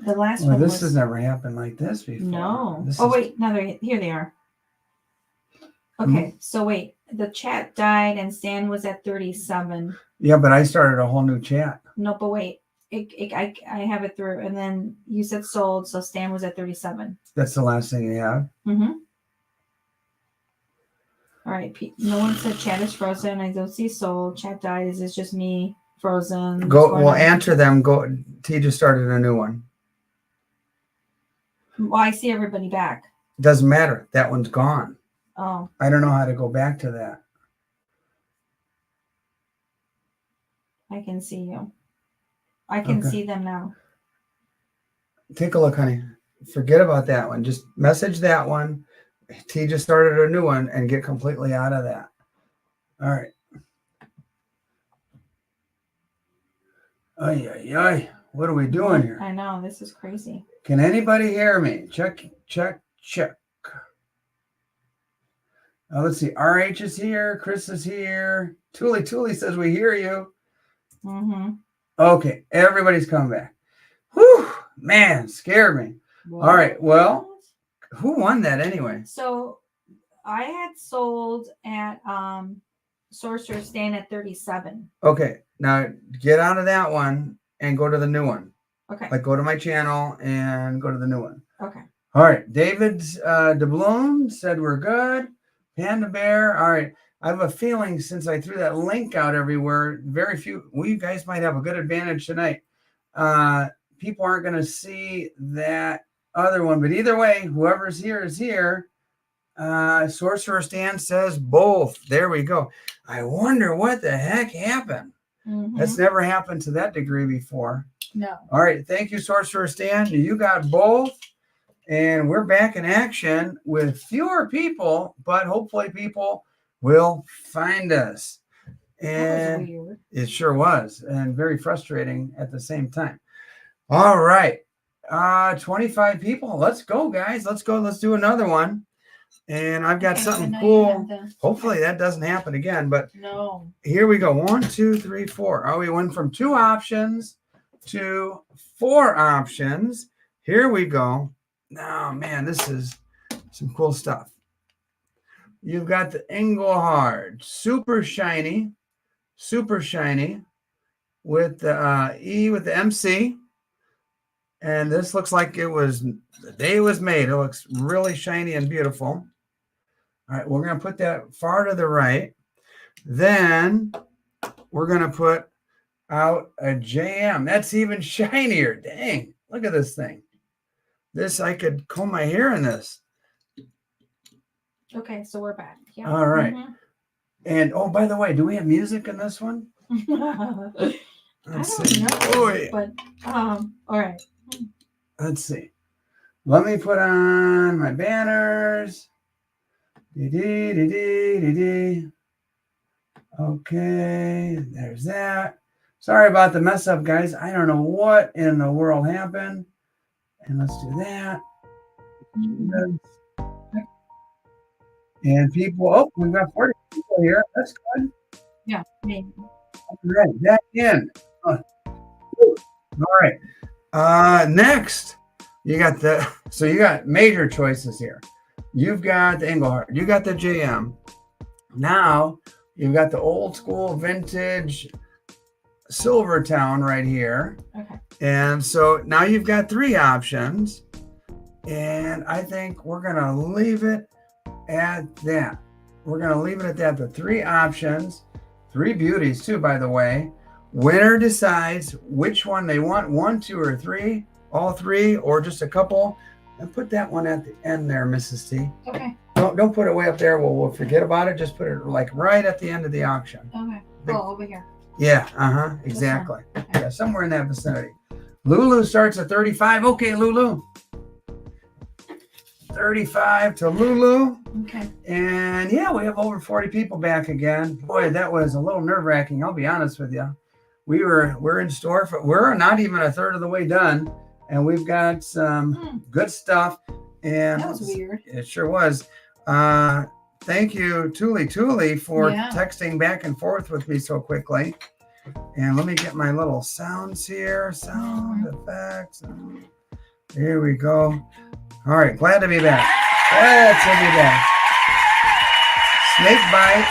The last Well, one this was... has never happened like this before. No. This Oh, is... wait. No, here they are. Okay, so wait. The chat died and Stan was at 37. Yeah, but I started a whole new chat. No, but wait. I have it through. And then you said sold, so Stan was at 37. That's the last thing you have? Mm-hmm. All right. No one said chat is frozen. I don't see sold. Chat died. Is this just me frozen? We'll answer them. T just started a new one. Well, I see everybody back. Doesn't matter. That one's gone. Oh. I don't know how to go back to that. I can see you. I can see them now. Take a look, honey. Forget about that one. Just message that one. T just started a new one and get completely out of that. All right. Ay, ay, ay. What are we doing here? I know. This is crazy. Can anybody hear me? Check, check, check. Let's see. RH is here. Chris is here. Tuli says we hear you. Mm-hmm. Okay. Everybody's coming back. Whew. Man, scared me. What? All right. Well, who won that anyway? So I had sold at Sorcerer Stan at 37. Okay. Now get out of that one and go to the new one. Okay. Like go to my channel and go to the new one. Okay. All right. David DeBloom said we're good. Panda Bear. All right. I have a feeling since I threw that link out everywhere, very few, you guys might have a good advantage tonight. People aren't going to see that other one, but either way, whoever's here is here. Sorcerer Stan says both. There we go. I wonder what the heck happened. Mm-hmm. That's never happened to that degree before. No. All right. Thank you, Sorcerer Stan. You got both. And we're back in action with fewer people, but hopefully people will find us. And that was weird. It sure was. And very frustrating at the same time. All right. 25 people. Let's go, guys. Let's go. Let's do another one. And I've got something cool. Hopefully that doesn't happen again. But no. Here we go. 1, 2, 3, 4. Oh, we went from 2 options to 4 options. Here we go. Oh, man, this is some cool stuff. You've got the Engelhard, super shiny with the E with the MC. And this looks like it was the day it was made. It looks really shiny and beautiful. All right, we're going to put that far to the right. Then we're going to put out a JM. That's even shinier. Dang, look at this thing. This, I could comb my hair in this. Okay, so we're back. Yeah. All right. Mm-hmm. And, oh, by the way, do we have music in this one? Let's see. Know, but, all right. Let's see. Let me put on my banners. Okay, there's that. Sorry about the mess up, guys. I don't know what in the world happened. And let's do that. And people, oh, we've got 40 people here. That's good. Yeah. All right, back in. All right. Next, you got major choices here. You've got the Engelhard. You got the JM. Now, you've got the old school vintage Silvertown right here. Okay. And so now you've got 3 options. And I think we're going to leave it at that. We're going to leave it at that. The 3 options, 3 beauties too, by the way. Winner decides which one they want, 1, 2, or 3, all 3, or just a couple. And put that one at the end there, Mrs. T. Okay. Don't put it way up there. We'll forget about it. Just put it like right at the end of the auction. Okay. Over here. Yeah, exactly. Okay. Yeah, somewhere in that vicinity. Lulu starts at 35. Okay, Lulu. 35 to Lulu. Okay. And yeah, we have over 40 people back again. Boy, that was a little nerve-wracking. I'll be honest with you. We're in store for, we're not even a third of the way done, and we've got some good stuff. And that was weird. It sure was. Thank you, Tuli, for texting back and forth with me so quickly. And let me get my little sounds here, sound effects. Here we go. All right, glad to be back. Glad to be back. Snake bite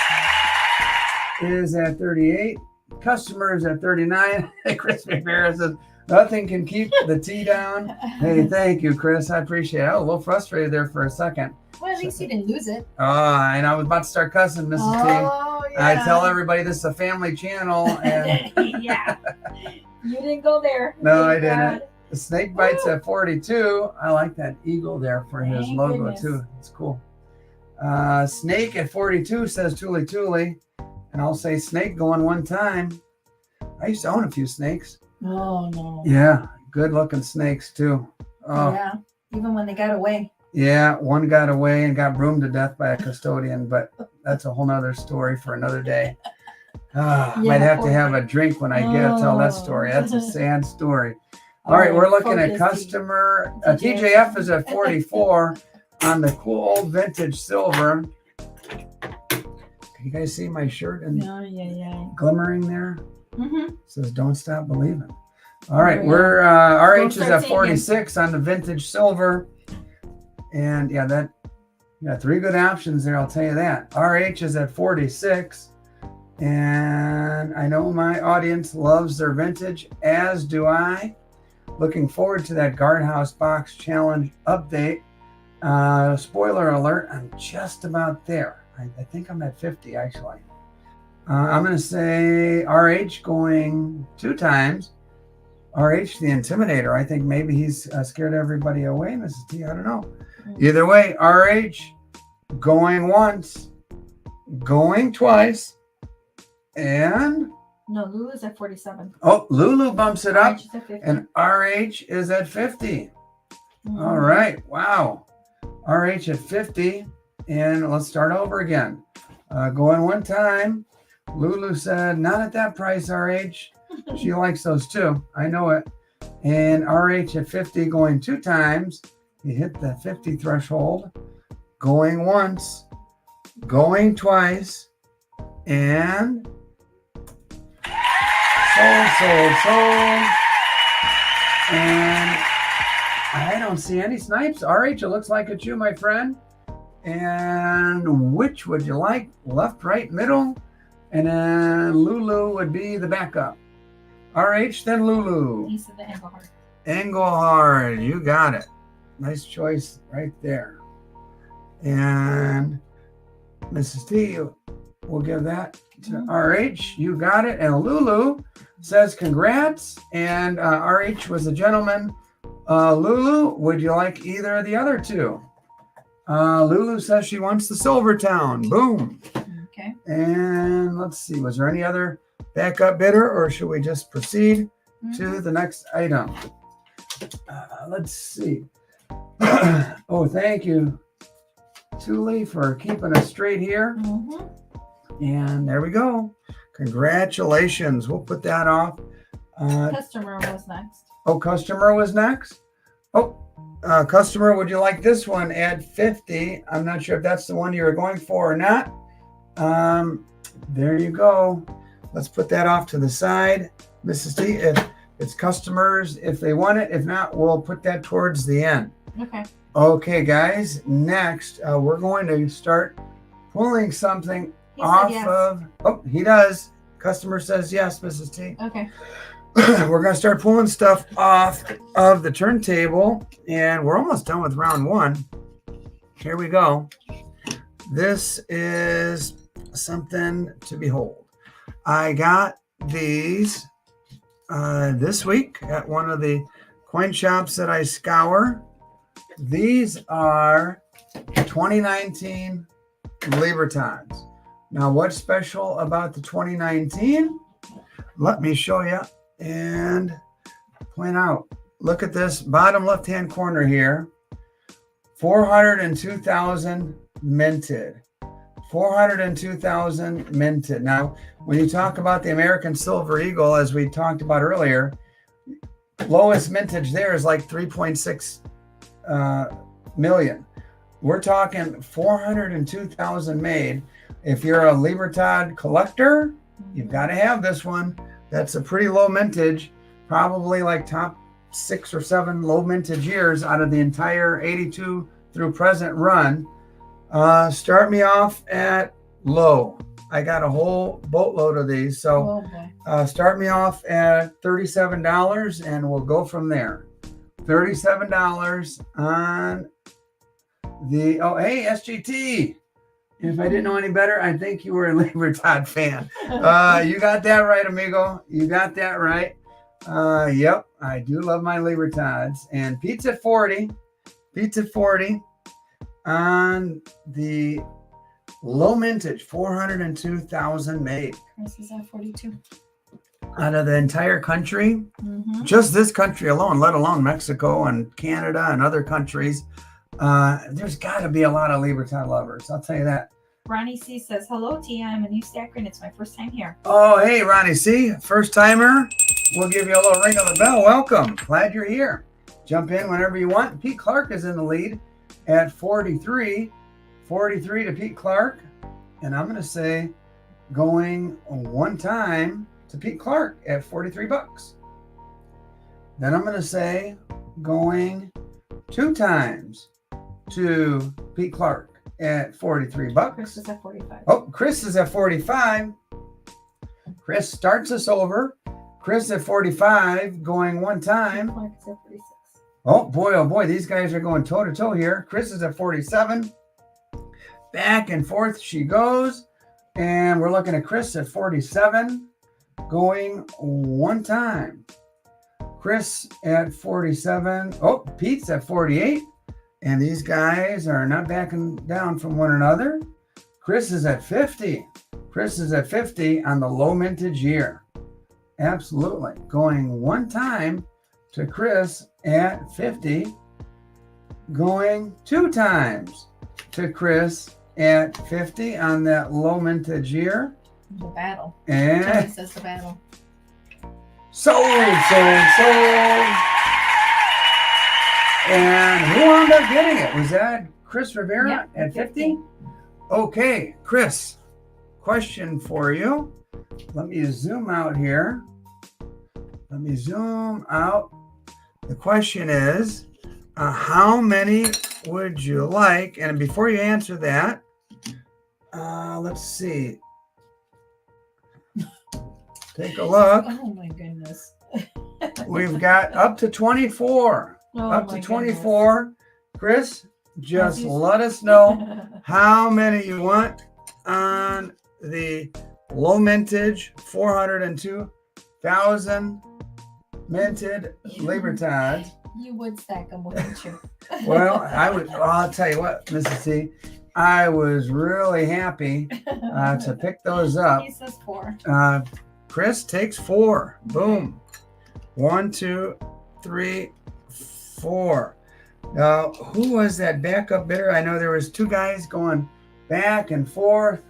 is at 38. Customers at 39. Chris McBair says, nothing can keep the tea down. Hey, thank you, Chris. I appreciate it. I was a little frustrated there for a second. Well, at least you didn't lose it. And I was about to start cussing, Mrs. T. Oh, yeah. I tell everybody this is a family channel. And yeah. You didn't go there. No, I Thank didn't. God. The snake bites at 42. I like that eagle there for his Thank logo goodness. too. It's cool. Snake at 42 says Tuli Tuli. And I'll say snake going one time. I used to own a few snakes. Oh, no. Yeah, good looking snakes too. Oh, Yeah. Even when they got away. yeah, one got away and got broomed to death by a custodian, but that's a whole nother story for another day. Yeah, Might have to poor have a drink when I tell that story. That's a sad story. All right, we're looking at focus, customer. TJF. TJF is at 44 on the cool old vintage silver. Can you guys see my shirt and Yeah. glimmering there? Mm-hmm. It says don't stop believing. All right, Oh, yeah. we're RH is start at singing. 46 on the vintage silver. And yeah, that you got three good options there, I'll tell you that. RH is at 46. And I know my audience loves their vintage, as do I. Looking forward to that Guardhouse Box Challenge update. Spoiler alert, I'm just about there. I think I'm at 50 actually. I'm going to say RH going 2 times. RH the Intimidator. I think maybe he's scared everybody away, Mrs. T. I don't know. Either way, RH going once, going twice, and No, Lulu's at 47. Lulu bumps it up, RH is at 50. and RH is at 50. Mhm. All right, wow. RH at 50, and let's start over again. Going one time, Lulu said, not at that price, RH. She likes those too. I know it. And RH at 50 going 2 times. He hit the 50 threshold. Going once, going twice, and sold. And I don't see any snipes. RH, it looks like it's you, my friend. And which would you like? Left, right, middle? And then Lulu would be the backup. RH, then Lulu. He said the Engelhard. Engelhard, you got it. Nice choice right there. And Mrs. T, we'll give that to RH. You got it. And Lulu says congrats. And RH was a gentleman. Lulu, would you like either of the other two? Lulu says she wants the Silvertown. Boom. Okay. And let's see, was there any other backup bidder, or should we just proceed to the next item? Let's see. Oh, thank you, Tuli, for keeping us straight here. Mm-hmm. And there we go. Congratulations. We'll put that off. Customer was next. Oh, customer was next. Oh, customer, would you like this one at 50? I'm not sure if that's the one you were going for or not. There you go. Let's put that off to the side. Mrs. T, if it's customers, if they want it. If not, we'll put that towards the end. Okay. Okay, guys. Next, we're going to start pulling something He off said yes. of. Oh, he does. Customer says yes, Mrs. T. Okay. We're going to start pulling stuff off of the turntable, and we're almost done with round 1. Here we go. This is something to behold. I got these this week at one of the coin shops that I scour. These are 2019 Libertons. Now, what's special about the 2019? Let me show you and point out. Look at this bottom left-hand corner here. 402,000 minted. 402,000 minted. Now, when you talk about the American Silver Eagle, as we talked about earlier, lowest mintage there is like 3.6 million. We're talking 402,000 made. If you're a Libertad collector, you've got to have this one. That's a pretty low mintage, probably like top 6 or 7 low mintage years out of the entire 82 through present run. Start me off at low. I got a whole boatload of these. So boy. start me off at $37 and we'll go from there. $37 on the, hey, SGT. If I didn't know any better, I think you were a Libertad fan. You got that right, amigo. You got that right. Yep, I do love my Libertads. And Pete's at 40. Pete's at 40 on the low mintage, 402,000 made. Chris is at 42. Out of the entire country, Mm-hmm. just this country alone, let alone Mexico and Canada and other countries, there's got to be a lot of Libertad lovers. I'll tell you that. Ronnie C says, hello, Tia. I'm a new stacker and it's my first time here. Oh, hey, Ronnie C. First timer. We'll give you a little ring of the bell. Welcome. Glad you're here. Jump in whenever you want. Pete Clark is in the lead at 43. 43 to Pete Clark. And I'm going to say going one time to Pete Clark at 43 bucks. Then I'm going to say going 2 times to Pete Clark at 43 bucks. Chris is at 45. Oh, Chris is at 45. Chris starts us over. Chris at 45, going one time. Clark is at 46. Oh boy, these guys are going toe to toe here. Chris is at 47. Back and forth she goes. And we're looking at Chris at 47, going one time. Chris at 47. Oh, Pete's at 48. And these guys are not backing down from one another. Chris is at 50. Chris is at 50 on the low mintage year. Absolutely. Going one time to Chris at 50. Going 2 times to Chris at 50 on that low mintage year. The battle. And Tony says the battle. sold. And who wound up getting it? Was that Chris Rivera Yep, at 50? Okay, Chris, question for you. Let me zoom out here. Let me zoom out. The question is, how many would you like? And before you answer that, let's see. Take a look. Oh my goodness. We've got up to 24. Oh Up my to 24. goodness. Chris, just As you- let us know how many you want on the low mintage 402,000 minted Libertads. You would stack them, wouldn't you? Well, I'll tell you what, Mrs. C, I was really happy to pick those up. He says 4. Chris takes 4. Boom. 1, 2, 3, 4. Now, who was that backup bidder? I know there was 2 guys going back and forth,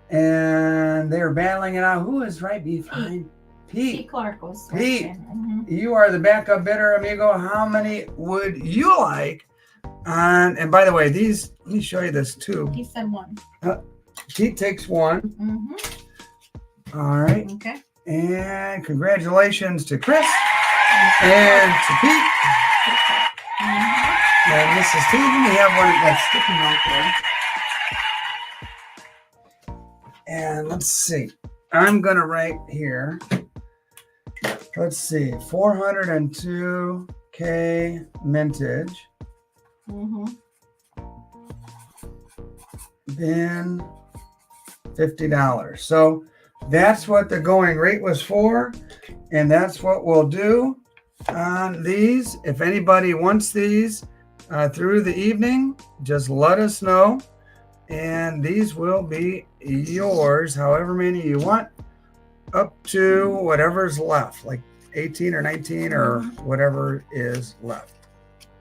and they were battling it out. Who was right behind Pete Pete? Clark was. Pete. Mhm. You are the backup bidder, amigo. How many would you like? And by the way, these, let me show you this too. He said 1. Pete takes 1. Mm-hmm. All right. Okay. And congratulations to Chris and to Pete. Mhm. And Mrs. T, we have one that's sticky note there. And let's see. I'm going to write here. Let's see. 402K mintage. Mhm. Then $50. So that's what the going rate was for. And that's what we'll do on these. If anybody wants these through the evening, just let us know. And these will be yours, however many you want, up to whatever's left, like 18 or 19 or whatever is left.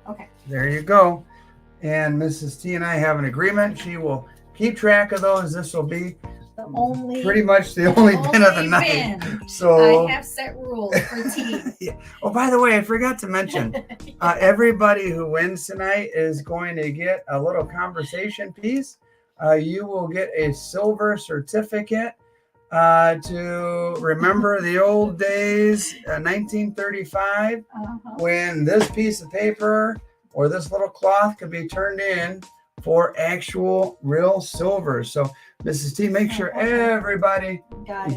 Okay. There you go. And Mrs. T and I have an agreement. She will keep track of those. This will be The only pretty much the only bin of the night. bin. So, I have set rules for tea. oh, by the way, I forgot to mention, everybody who wins tonight is going to get a little conversation piece. You will get a silver certificate to remember the old days, 1935, when this piece of paper or this little cloth could be turned in for actual real silver. So, Mrs. T, make sure everybody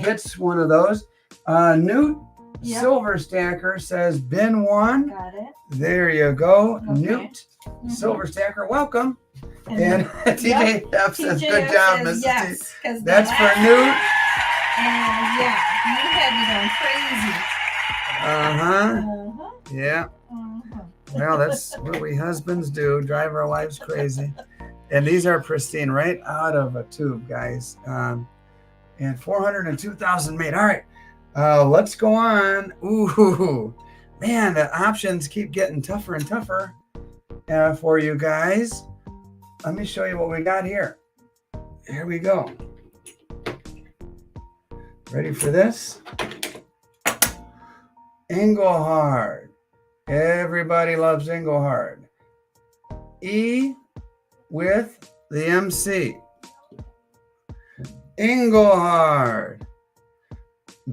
gets one of those. Newt Silver Stacker says bin 1. Got it. There you go. Okay. Newt Silver Stacker, welcome. And TJ F says, TJ good job, says Mrs. yes, T. 'cause That's for Newt. And yeah, you had me going crazy. Yeah. Well, that's what we husbands do, drive our wives crazy. And these are pristine, right out of a tube, guys. And 402,000 made. All right, let's go on. Ooh, man, the options keep getting tougher and tougher for you guys. Let me show you what we got here. Here we go. Ready for this? Engelhard. Everybody loves Engelhard. E with the MC. Engelhard.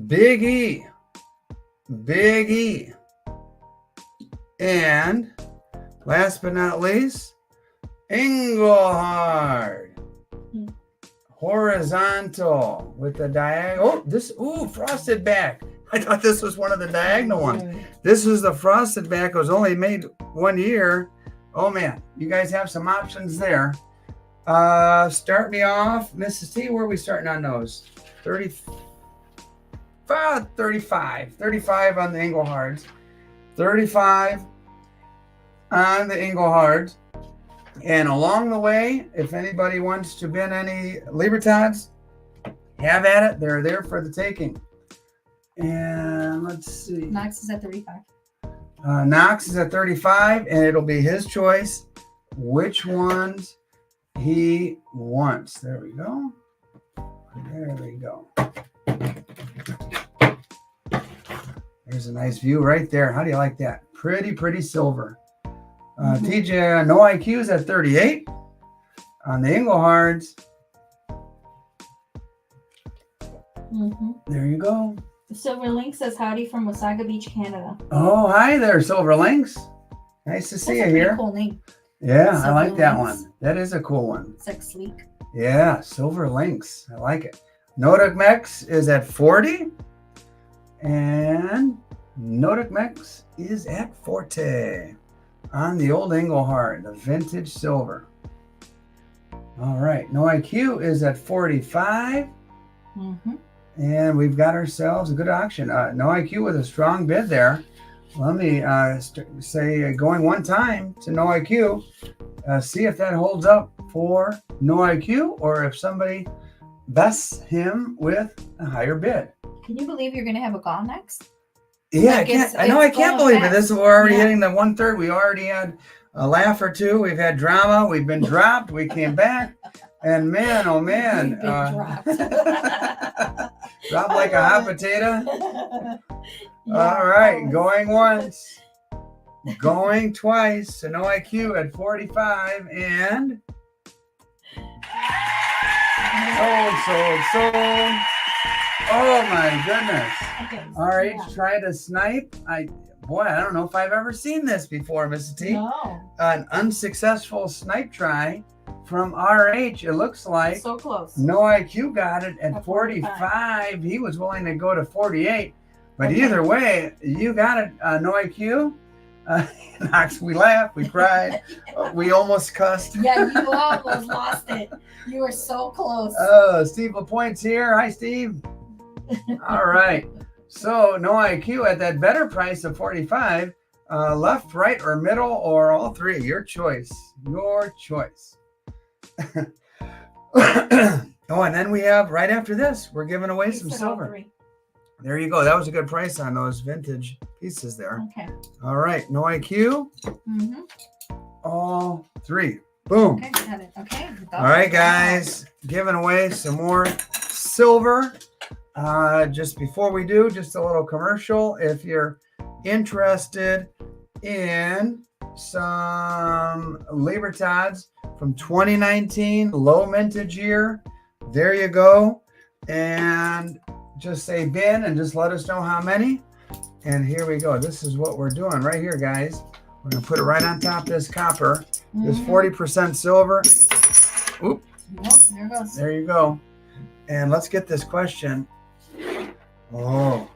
Big E. Big E. And last but not least, Engelhard. Horizontal with the diagonal. Frosted back. I thought this was one of the diagonal ones. This is the frosted back. It was only made 1 year. Oh man, you guys have some options there. Start me off, Mrs. T. Where are we starting on those? 35 on the Engelhards. 35 on the Engelhards. And along the way, if anybody wants to bin any Libertads, have at it. They're there for the taking. And let's see. Knox is at 35. Knox is at 35, and it'll be his choice which ones he wants. There we go. There we go. There's a nice view right there. How do you like that? Pretty silver. TJ, no IQ is at 38 on the Engelhards. There you go. Silver Link says howdy from Wasaga Beach, Canada. Oh, hi there, Silver Links. Nice to see you here. Cool name. Yeah, Silver I like that Lynx. one. That is a cool one. It's like sleek. Yeah, Silver Links. I like it. Nodak Mex is at 40. And Nodak Mex is at 40 on the old Engelhard, the vintage silver. All right. No IQ is at 45. And we've got ourselves a good auction. No IQ with a strong bid there. Let me say going one time to No IQ. See if that holds up for No IQ or if somebody bests him with a higher bid. Can you believe you're going to have a call next? Yeah, Like I can't believe it. This we're already Yeah. hitting the 1/3. We already had a laugh or two. We've had drama. We've been dropped. We came back. And man, oh man. We've been dropped. Dropped like a hot potato. All right, going once, going twice. So No IQ at 45 and sold. Oh my goodness. Okay, All right, yeah. try to snipe. I don't know if I've ever seen this before, Mrs. T. No. An unsuccessful snipe try from RH. It looks like So close. No IQ got it at At 45. He was willing to go to 48. But Okay. either way, you got it, No IQ. Knox, we laughed, we cried, we almost cussed. Yeah, you almost lost it. You were so close. Steve LaPointe's here. Hi, Steve. All right. So No IQ at that better price of 45. Left, right, or middle, or all three. Your choice. Your choice. And then we have right after this, we're giving away some Said all silver. three. There you go. That was a good price on those vintage pieces there. Okay. All right. No IQ. Mm-hmm. All three. Boom. Okay, got it. Okay. All right, guys. Giving away some more silver. Just before we do, just a little commercial. If you're interested in some Libertads from 2019, low mintage year, there you go. and just say bin and just let us know how many. And here we go. This is what we're doing right here, guys. We're gonna put it right on top of this copper. This 40% silver. Oop. Nope, there it goes. There you go. And let's get this question. Oh,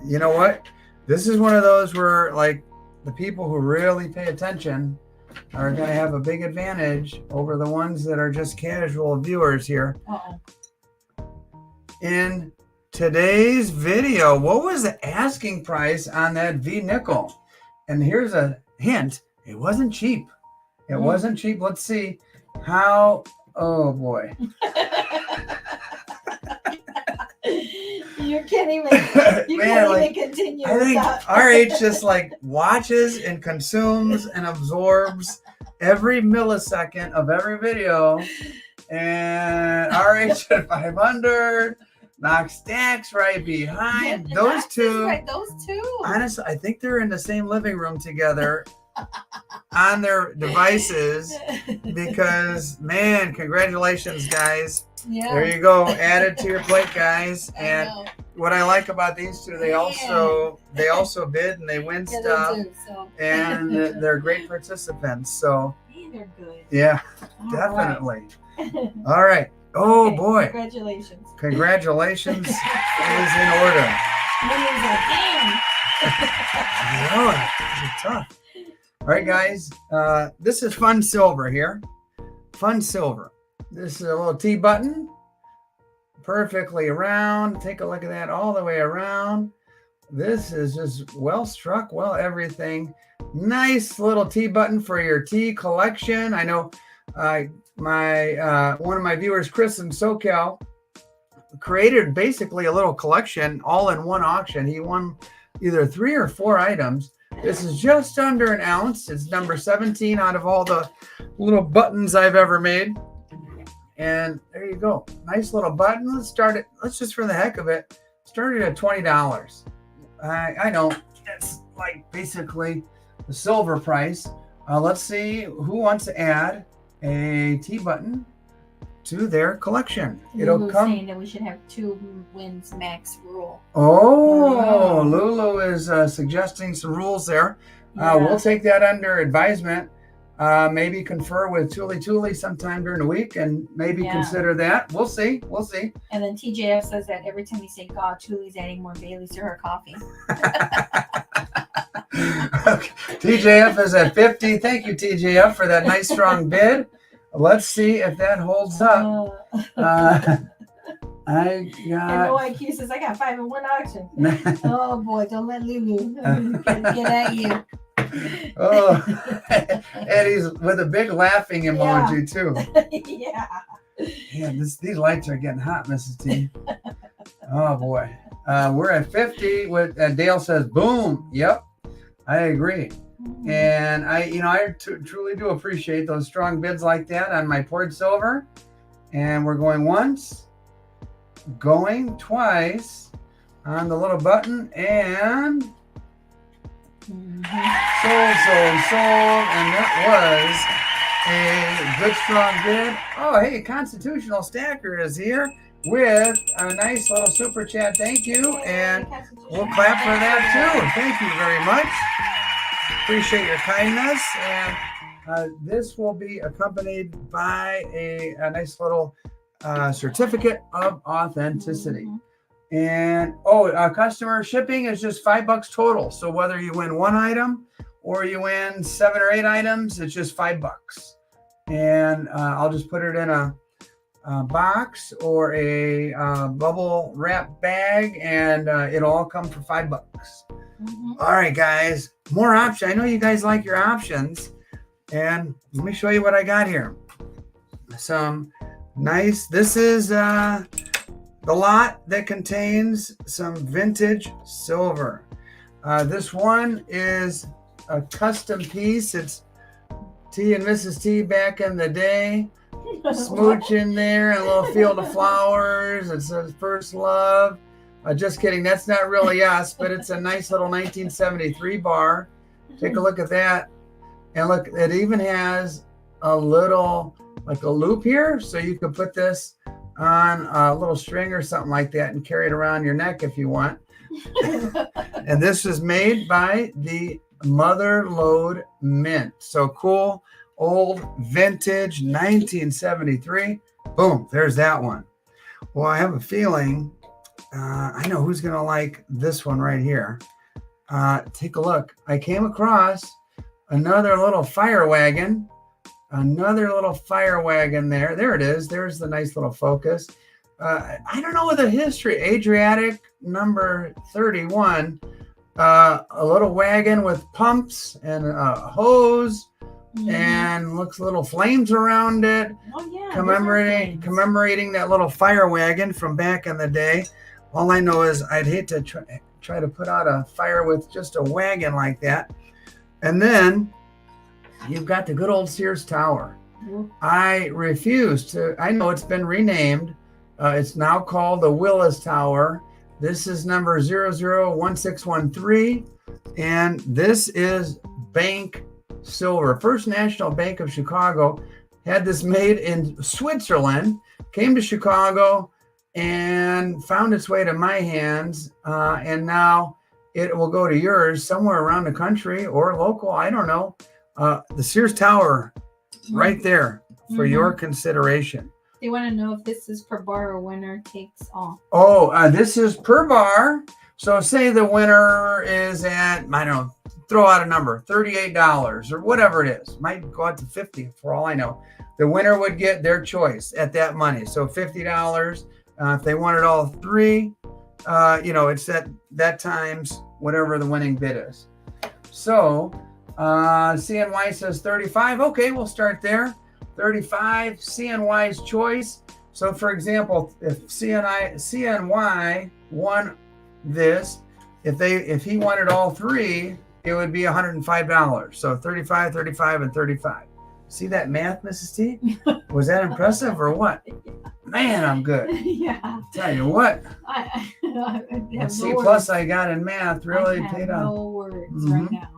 you know what? This is one of those where, like, the people who really pay attention are going to have a big advantage over the ones that are just casual viewers here. In today's video, what was the asking price on that V nickel? And here's a hint. It wasn't cheap. It wasn't cheap. Let's see how. Oh boy. You can't even continue. I think RH just like watches and consumes and absorbs every millisecond of every video. And RH at 500, Knox Stacks right behind. Yeah, those two. Right, those two. Honestly, I think they're in the same living room together on their devices because, man, congratulations, guys. Yeah. There you go. Add it to your plate, guys. And what I like about these two, they also bid and they win stuff. They do, so. And they're great participants. So they're good. yeah, definitely. All right. Oh okay, boy. Congratulations. Congratulations is in order. Yeah, it's tough. All right, guys. This is Fun Silver here. Fun Silver. This is a little T button. Perfectly round. Take a look at that all the way around. This is just well struck, well everything. Nice little T button for your tea collection. I know one of my viewers, Chris in SoCal, created basically a little collection all in one auction. He won either 3 or 4 items. This is just under an ounce. It's number 17 out of all the little buttons I've ever made. And there you go. Nice little button. Let's just for the heck of it, start it at $20. I know it's like basically the silver price. Let's see who wants to add a T button to their collection. It'll come. Saying that we should have 2 wins max rule. Oh, Lulu is suggesting some rules there. Yeah. We'll take that under advisement. Maybe confer with Tuli sometime during the week and maybe consider that. We'll see. And then TJF says that every time you say God, Tuli's adding more Baileys to her coffee. Okay. TJF is at 50. Thank you, TJF, for that nice strong bid. Let's see if that holds up. I got. IQ says I got 5 in one auction. Oh boy, don't let Lulu get at you. Oh, and he's with a big laughing emoji too. Yeah. Yeah, these lights are getting hot, Mrs. T. Oh boy, we're at 50. With Dale says, boom. Yep, I agree. And I truly do appreciate those strong bids like that on my poured silver. And we're going once, going twice on the little button, and sold. And that was a good strong bid. Oh, hey, Constitutional Stacker is here with a nice little super chat. Thank you. And we'll clap for that too. Thank you very much. Appreciate your kindness. And this will be accompanied by a nice little certificate of authenticity. And customer shipping is just $5 total. So whether you win 1 item or you win 7 or 8 items, it's just $5. And I'll just put it in a box or a bubble wrap bag, and it'll all come for $5. All right, guys, more options. I know you guys like your options, and let me show you what I got here. Some nice. This is the lot that contains some vintage silver. This one is a custom piece. It's T and Mrs. T back in the day. Smooch in there, a little field of flowers. It says first love. Just kidding. That's not really us, but it's a nice little 1973 bar. Take a look at that. And look, it even has a little, like a loop here. So you could put this on a little string or something like that and carry it around your neck if you want. And this is made by the Mother Lode Mint. So cool, old, vintage, 1973. Boom, there's that one. Well, I have a feeling I know who's going to like this one right here. Take a look. I came across another little fire wagon. Another little fire wagon there. There it is. There's the nice little focus. I don't know the history. Adriatic number 31. A little wagon with pumps and a hose. And looks little flames around it. Oh yeah. Commemorating that little fire wagon from back in the day. All I know is I'd hate to try to put out a fire with just a wagon like that. And then you've got the good old Sears Tower. I refuse to. I know it's been renamed. It's now called the Willis Tower. This is number 001613, and this is bank silver. First National Bank of Chicago had this made in Switzerland, came to Chicago, and found its way to my hands, and now it will go to yours somewhere around the country or local. I don't know. The Sears Tower, right there for your consideration. They want to know if this is per bar or winner takes all. Oh, this is per bar. So say the winner is at, I don't know, throw out a number, $38 or whatever it is. Might go out to $50 for all I know. The winner would get their choice at that money. So $50. If they wanted all three, it's that times whatever the winning bid is. So CNY says 35. Okay, we'll start there. 35, CNY's choice. So for example, if CNY won this, if he wanted all three, it would be $105. So 35, 35, and 35. See that math, Mrs. T? Was that impressive or what? Man, I'm good. Yeah. Tell you what. I That C plus I got in math really paid off. No words right now.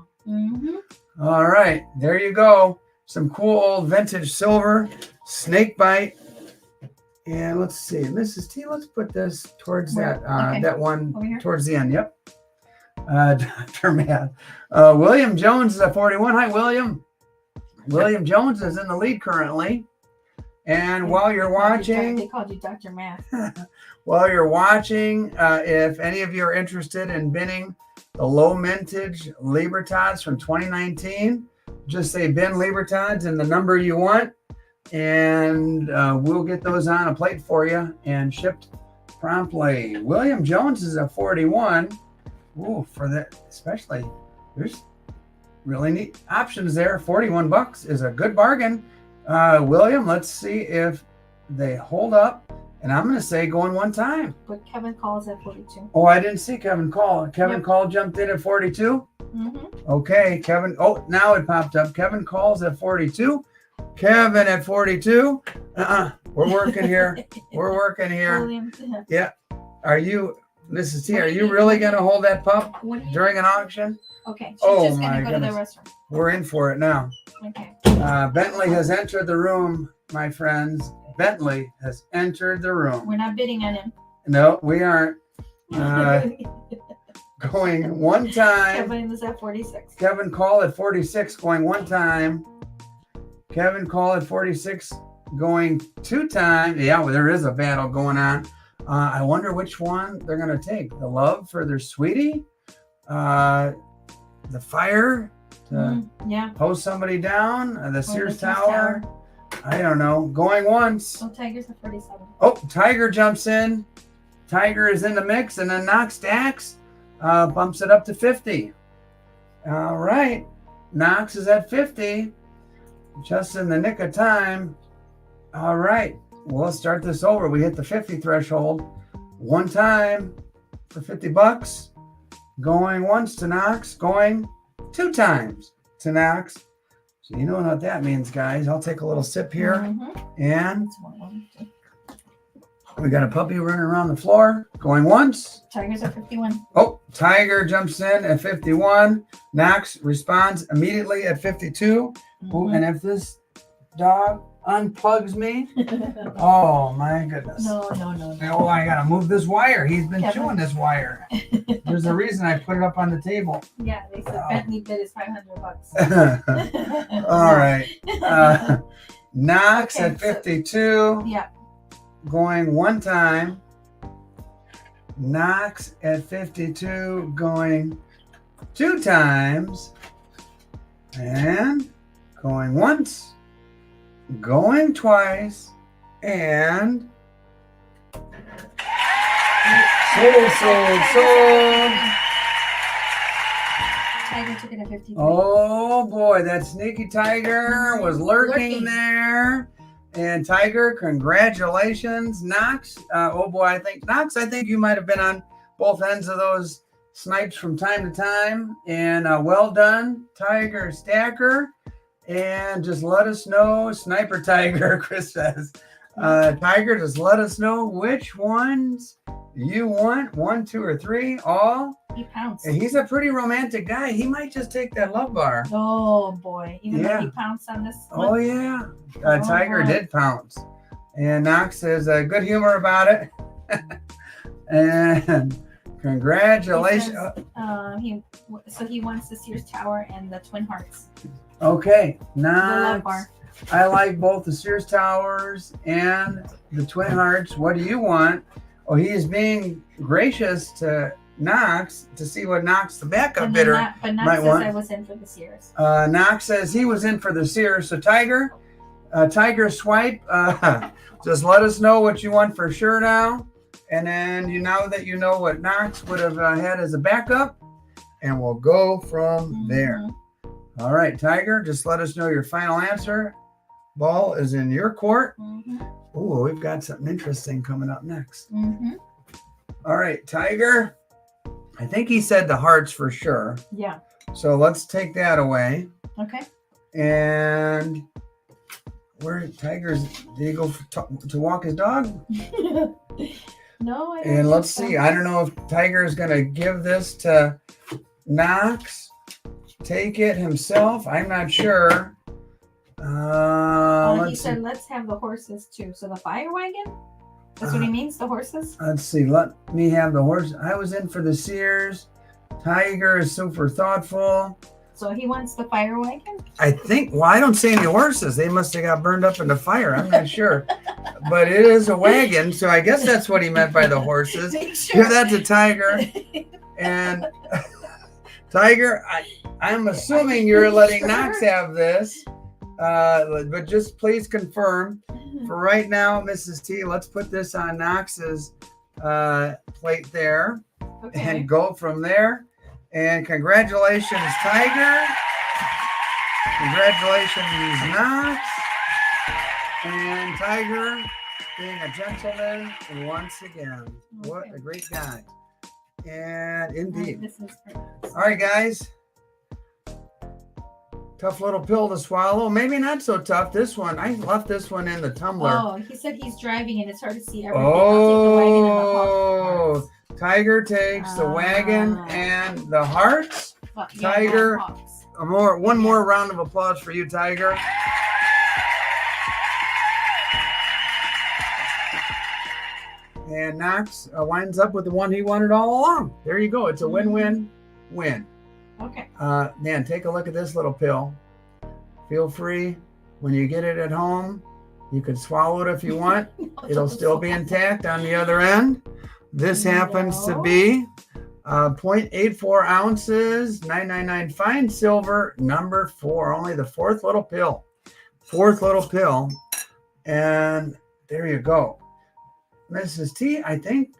All right, there you go. Some cool old vintage silver, snake bite. And let's see, Mrs. T, let's put this towards that one towards the end. Yep. Dr. Matt. William Jones is at 41. Hi, William. William Jones is in the lead currently. And while you're watching, they called you Dr. Math. While you're watching, if any of you are interested in binning the low mintage Libertads from 2019, just say bin Libertads and the number you want, and we'll get those on a plate for you and shipped promptly. William Jones is at 41. Ooh, for that, especially, there's really neat options there. $41 is a good bargain. William, let's see if they hold up. And I'm going to say going one time. But Kevin calls at 42. Oh, I didn't see Kevin Call. Kevin Call jumped in at 42? Okay, Kevin. Oh, now it popped up. Kevin Calls at 42. Kevin at 42. We're working here. We're working here. William, yeah. Are you, Mrs. T, are you really going to hold that pup during an auction? Okay. She's just going to go to the restroom. We're in for it now. Okay. Bentley has entered the room, my friends. Bentley has entered the room. We're not bidding on him. No, we aren't. Going one time. Kevin is at 46. Kevin Call at 46 going one time. Kevin Call at 46 going two times. Yeah, well, there is a battle going on. I wonder which one they're going to take. The love for their sweetie? The fire to hose somebody down? The Sears Tower? I don't know. Going once. Oh, Tiger's at 47. Oh, Tiger jumps in. Tiger is in the mix, and then Knox Dax bumps it up to 50. All right. Knox is at 50. Just in the nick of time. All right. Well, let's start this over. We hit the 50 threshold. One time for $50. Going once to Knox. Going two times to Knox. So you know what that means, guys. I'll take a little sip here. And we got a puppy running around the floor. Going once. Tiger's at 51. Oh, Tiger jumps in at 51. Knox responds immediately at 52. Ooh, and if this dog unplugs me. Oh my goodness. no. Oh, I gotta move this wire. He's been Kevin. chewing this wire. There's a reason I put it up on the table. Yeah, they said Bentley bid is $500. All right. Knox Okay, at 52. Yeah. Going one time. Knox at 52 going two times. And going once. Going twice. And sold. Tiger took it at 53. Oh boy, that sneaky Tiger was lurking Lurking. there. And Tiger, congratulations, Knox. Oh boy, I think you might have been on both ends of those snipes from time to time. And well done, Tiger Stacker. And just let us know, Sniper Tiger, Chris says. Tiger, just let us know which ones you want. 1, 2, or 3, all. He pounced. And he's a pretty romantic guy. He might just take that love bar. Oh boy. Even Yeah. though he pounced on this Oh one. yeah, Oh, Tiger boy. did pounce, and Knox has good humor about it. And congratulations. He wants the Sears Tower and the Twin Hearts. Okay, The love Knox. bar. I like both the Sears Towers and the Twin Hearts. What do you want? Oh, he is being gracious to Knox to see what Knox, the backup And bidder, then but Knox might says want. I was in for the Sears. Knox says he was in for the Sears. So Tiger swipe. Just let us know what you want for sure now. And then now that you know what Knox would have had as a backup, and we'll go from there. Mhm. All right, Tiger, just let us know your final answer. Ball is in your court. Mhm. Oh, we've got something interesting coming up next. Mhm. All right, Tiger. I think he said the hearts for sure. Yeah. So let's take that away. Okay. And where Tiger's, did he go to walk his dog? No, I don't And think let's so. see. I don't know if Tiger is going to give this to Knox, take it himself. I'm not sure. He Let's see. said, let's have the horses too. So the fire wagon? That's what he means, the horses? Let's see. Let me have the horse. I was in for the Sears. Tiger is super thoughtful. So he wants the fire wagon? I think, well, I don't see any horses. They must have got burned up in the fire. I'm not sure. But it is a wagon. So I guess that's what he meant by the horses. Make Give sure. that to Tiger. And Tiger, I'm assuming you're letting Knox have this. But just please confirm. For right now, Mrs. T, let's put this on Knox's plate there Okay. and go from there. And congratulations, Tiger. Congratulations, Knox. And Tiger being a gentleman once again. What a great guy. And indeed. This is for All right, guys. Tough little pill to swallow. Maybe not so tough. This one, I left this one in the tumbler. Oh, he said he's driving and it's hard to see everything. I'll take the wagon and the Oh, hawks. Tiger takes the wagon Ah. and the hearts. Well, yeah, Tiger. not hawks. One more round of applause for you, Tiger. And Knox winds up with the one he wanted all along. There you go. It's a win-win-win. Okay. Man, take a look at this little pill. Feel free when you get it at home. You can swallow it if you want. It'll still be intact on the other end. This happens to be 0.84 ounces, 999 fine silver, number 4. Only the fourth little pill. And there you go. Mrs. T, I think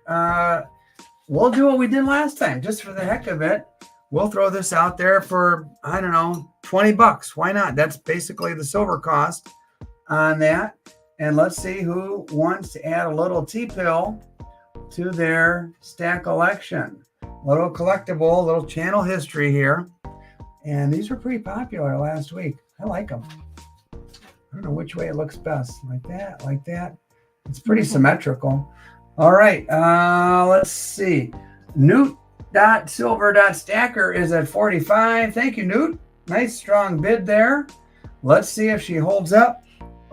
we'll do what we did last time, just for the heck of it. We'll throw this out there for, I don't know, $20. Why not? That's basically the silver cost on that. And let's see who wants to add a little T-pill to their stack collection. Little collectible, little channel history here. And these were pretty popular last week. I like them. I don't know which way it looks best. Like that, like that. It's pretty symmetrical. All right, let's see. Newt.silver.stacker is at 45. Thank you, Newt. Nice strong bid there. Let's see if she holds up.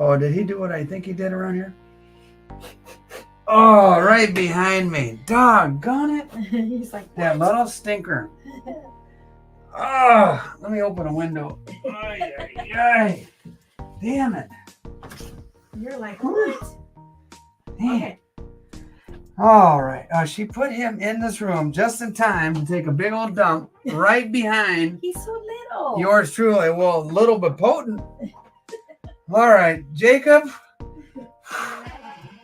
Oh, did he do what I think he did around here? Oh, right behind me. Doggone it. He's like, That "What?" little stinker. Oh, let me open a window. Ay, ay, ay. Damn it. You're like, what? Damn. Okay. All right. She put him in this room just in time to take a big old dump right behind He's so little. yours truly. Well, a little but potent. All right, Jacob.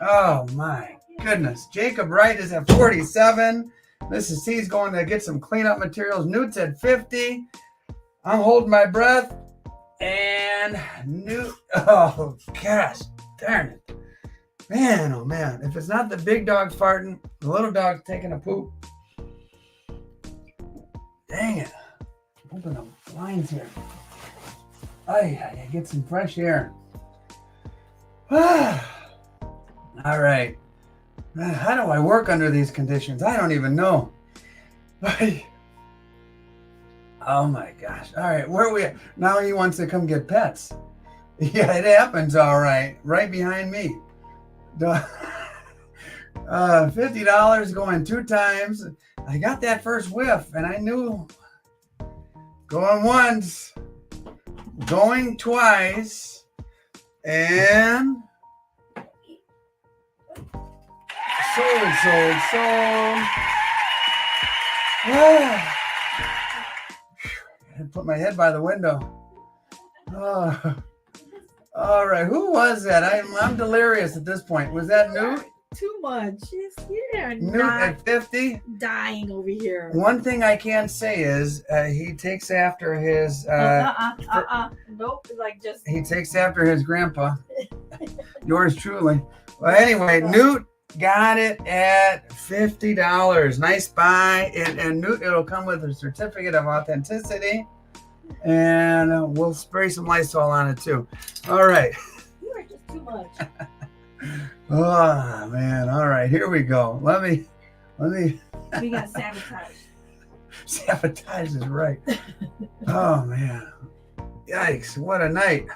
Oh my goodness. Jacob Wright is at 47. Mrs. C's going to get some cleanup materials. Newt's at 50. I'm holding my breath. And Newt, oh gosh, darn it. Man, oh man. If it's not the big dog farting, the little dog's taking a poop. Dang it. Open the blinds here. I get some fresh air. All right. How do I work under these conditions? I don't even know. Oh my gosh. All right, where are we at? Now he wants to come get pets. Yeah, it happens all right. Right behind me. $50 going 2 times. I got that first whiff and I knew going once, going twice, and sold. I put my head by the window. Oh. All right, who was that? I'm delirious at this point. Was that Newt? Too much. You're Newt not at 50? dying over here. One thing I can say is he takes after his Nope. Like just. he takes after his grandpa. Yours truly. Well, anyway, Newt got it at $50. Nice buy. And Newt, it'll come with a certificate of authenticity. And we'll spray some Lysol on it too. All right. You are just too much. Oh man. All right. Here we go. Let me. We got sabotage. Sabotage is right. Oh man. Yikes. What a night.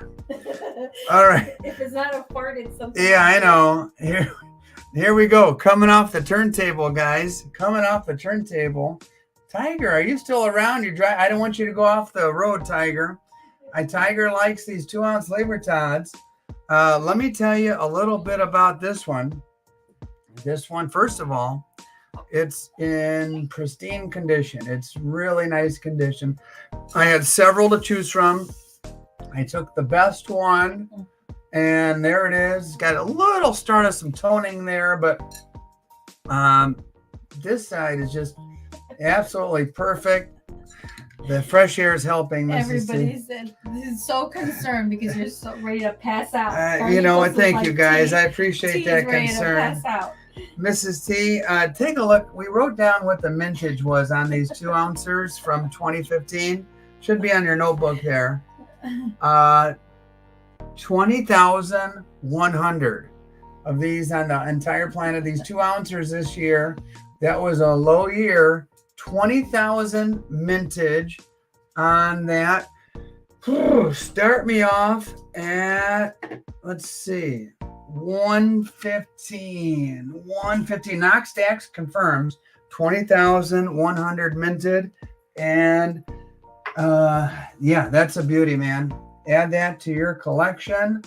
All right. If it's not a fart, it's something. Yeah, I know. Here we go. Coming off the turntable, guys. Coming off the turntable. Tiger, are you still around? I don't want you to go off the road, Tiger. Tiger likes these 2-ounce Libertads. Let me tell you a little bit about this one. This one, first of all, it's in pristine condition. It's really nice condition. I had several to choose from. I took the best one, and there it is. It's got a little start of some toning there, but this side is just absolutely perfect. The fresh air is helping. Everybody's so concerned because you're so ready to pass out. Thank you guys. I appreciate that concern. Pass out. Mrs. T, take a look. We wrote down what the mintage was on these 2-ouncers from 2015. Should be on your notebook there. 20,100 of these on the entire planet. These 2-ouncers this year. That was a low year. 20,000 mintage on that. Start me off at, let's see, 115. 115. Knox Stacks confirms 20,100 minted. And yeah, that's a beauty, man. Add that to your collection,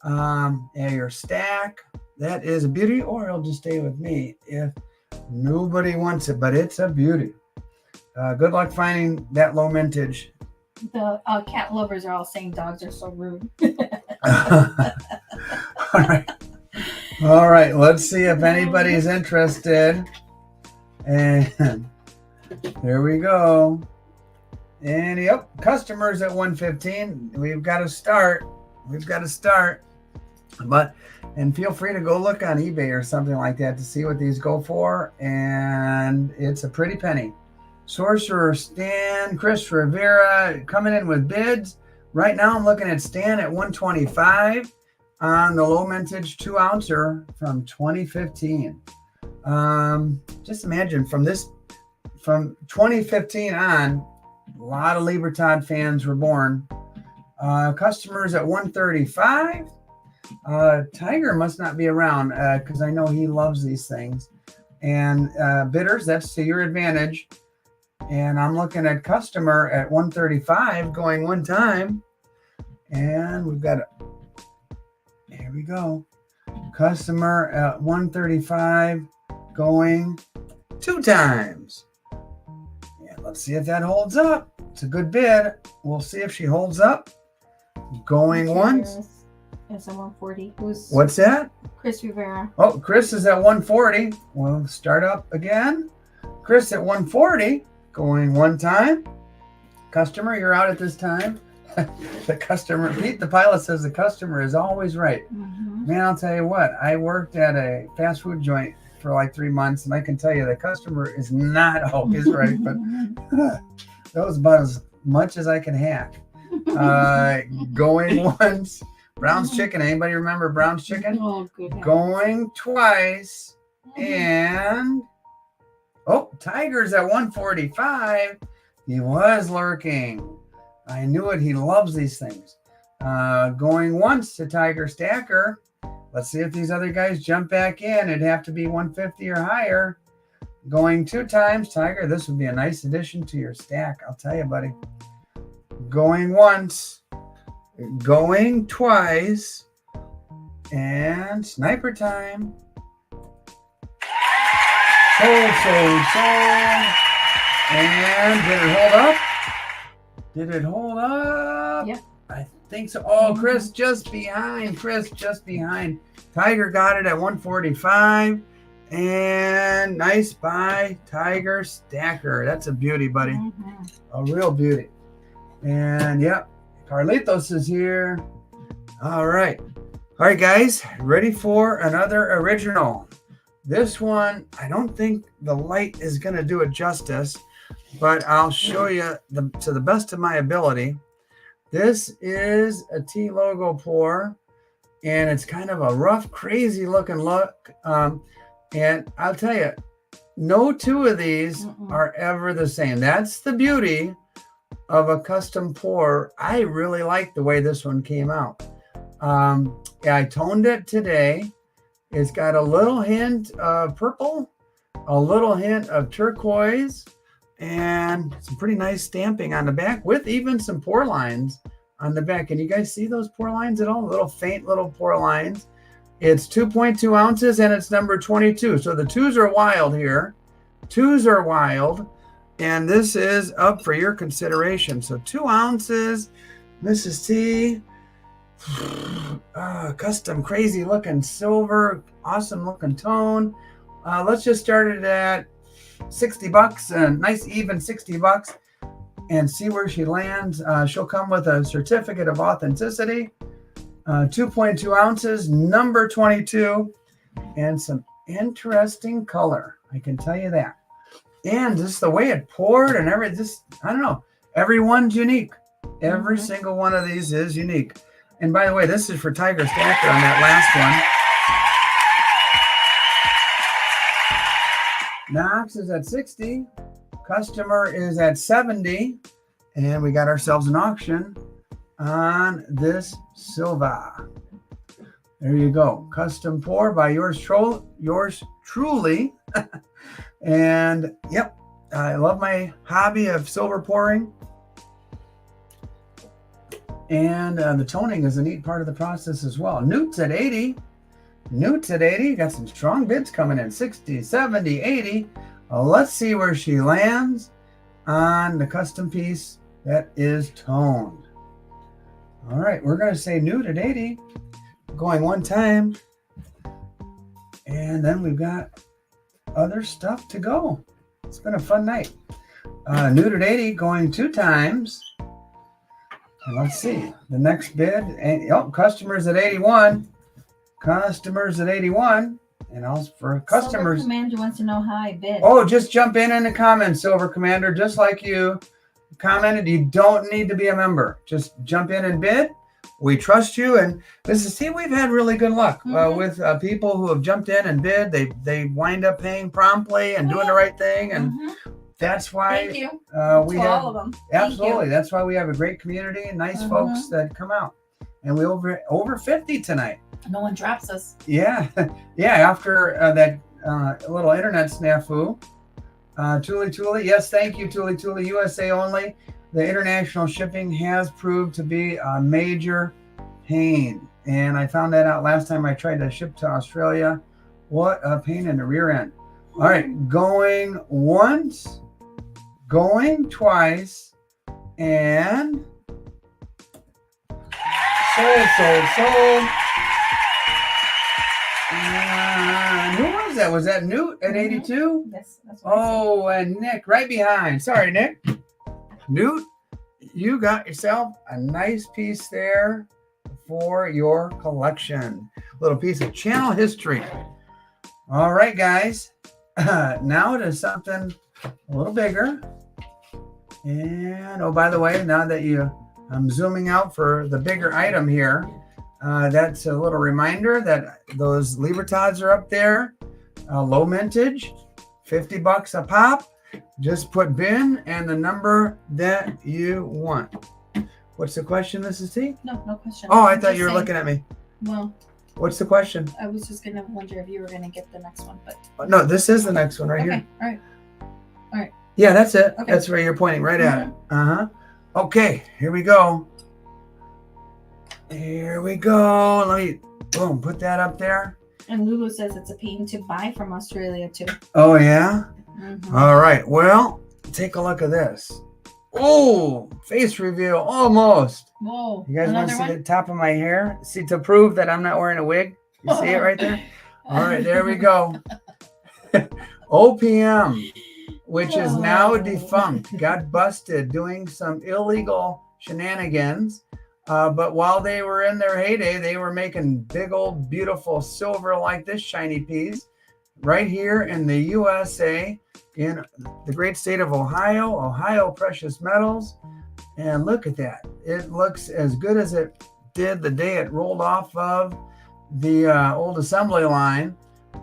and your stack. That is a beauty, or it'll just stay with me if nobody wants it, but it's a beauty. Good luck finding that low mintage. The cat lovers are all saying dogs are so rude. All right. Let's see if anybody's interested. And there we go. And yep, customers at 115. We've got to start. And feel free to go look on eBay or something like that to see what these go for. And it's a pretty penny. Sorcerer Stan, Chris Rivera coming in with bids. Right now I'm looking at Stan at 125 on the low mintage 2-ouncer from 2015. Just imagine from 2015 on, a lot of Libertad fans were born. Customers at 135. Tiger must not be around because I know he loves these things. And bidders, that's to your advantage. And I'm looking at customer at 135 going one time. And we've got, here we go. Customer at 135 going two times. And let's see if that holds up. It's a good bid. We'll see if she holds up. Going once. It's a 140. Who's What's that? Chris Rivera? Oh, Chris is at 140. We'll start up again. Chris at 140, going one time. Customer, you're out at this time. The customer, Pete the pilot says the customer is always right. Mm-hmm. Man, I'll tell you what, I worked at a fast food joint for like 3 months, and I can tell you the customer is not always right, but that was about as much as I can hack. Going once. Brown's Chicken. Anybody remember Brown's Chicken? Oh, goodness. Going twice. And Tiger's at 145. He was lurking. I knew it. He loves these things. Going once to Tiger Stacker. Let's see if these other guys jump back in. It'd have to be 150 or higher. Going two times, Tiger. This would be a nice addition to your stack. I'll tell you, buddy. Going once. Going twice. And sniper time. Sold. And did it hold up? Did it hold up? Yep. I think so. Oh, Chris just behind. Tiger got it at 145. And nice buy, Tiger Stacker. That's a beauty, buddy. Mm-hmm. A real beauty. And yep, Carlitos is here. All right, guys, ready for another original. This one, I don't think the light is going to do it justice, but I'll show you to the best of my ability. This is a T logo pour, and it's kind of a rough, crazy looking look. And I'll tell you, no two of these are ever the same. That's the beauty of a custom pour. I really like the way this one came out. I toned it today. It's got a little hint of purple, a little hint of turquoise, and some pretty nice stamping on the back with even some pour lines on the back. Can you guys see those pour lines at all? Little faint little pour lines. It's 2.2 ounces and it's number 22. So the twos are wild here. Twos are wild. And this is up for your consideration. So 2 ounces, Mrs. T. Custom crazy looking silver, awesome looking tone. Let's just start it at $60, a nice even $60, and see where she lands. She'll come with a certificate of authenticity, 2.2 ounces, number 22, and some interesting color. I can tell you that. And just the way it poured and I don't know, everyone's unique. Every single one of these is unique. And by the way, this is for Tiger Stacker on that last one. Knox is at 60. Customer is at 70. And we got ourselves an auction on this Silva. There you go. Custom pour by yours truly. And yep, I love my hobby of silver pouring. And the toning is a neat part of the process as well. Newt's at 80. Got some strong bids coming in. 60, 70, 80. Let's see where she lands on the custom piece that is toned. All right, we're going to say Newt at 80. Going one time. And then we've got other stuff to go. It's been a fun night. Newt at 80 going two times. And let's see the next bid. And customers at 81. Customers at 81. And also for customers. Silver Commander wants to know how I bid. Oh, just jump in the comments, Silver Commander, just like you commented. You don't need to be a member. Just jump in and bid. We trust you. And we've had really good luck with people who have jumped in and bid. They wind up paying promptly and doing the right thing. And that's why Thank you. we to have all of them. absolutely. That's why we have a great community and nice folks that come out. And we over 50 tonight. No one drops us. Yeah, yeah. After that little internet snafu, Tuli, yes, thank you, Tuli, USA only. The international shipping has proved to be a major pain, and I found that out last time I tried to ship to Australia. What a pain in the rear end. All right, going once, going twice, and sold. And who was that? Was that Newt at 82? That's what I Oh, and Nick right behind. Sorry, Nick. Newt, you got yourself a nice piece there for your collection. Little piece of channel history. All right, guys. Now to something a little bigger. And oh, by the way, now that I'm zooming out for the bigger item here. That's a little reminder that those Libertads are up there. Low mintage, $50 a pop. Just put bin and the number that you want. What's the question, Mrs. T? No question. Oh, I I'm thought just you were saying- looking at me. Well, What's the question? I was just gonna wonder if you were gonna get the next one, but No, this is the next one right okay, here. all right. Yeah, that's it. Okay. That's where you're pointing right at it. Uh-huh. Okay, here we go. Here we go. Let me, boom, put that up there. And Lulu says it's a pain to buy from Australia too. Oh, yeah? Mhm. All right. Well, take a look at this. Oh, face reveal almost. Whoa! You guys want another to see one? the top of my hair? See, to prove that I'm not wearing a wig? You see it right there? All right, there we go. OPM, which is now Oh. defunct, got busted doing some illegal shenanigans. But while they were in their heyday, they were making big old beautiful silver like this shiny piece right here in the USA, in the great state of Ohio Precious Metals. And look at that. It looks as good as it did the day it rolled off of the old assembly line.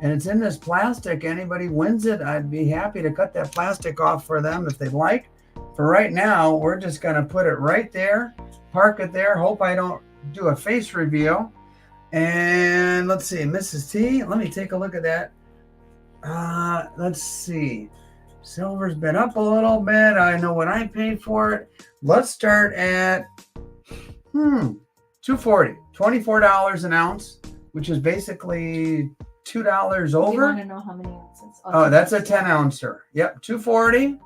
And it's in this plastic. Anybody wins it, I'd be happy to cut that plastic off for them if they'd like. For right now, we're just going to put it right there, park it there. Hope I don't do a face reveal. And let's see, Mrs. T, let me take a look at that. Let's see. Silver's been up a little bit. I know what I paid for it. Let's start at $240, $24 an ounce, which is basically $2 You over. want to know how many ounces? Oh, that's a 10 ouncer. Yep, $240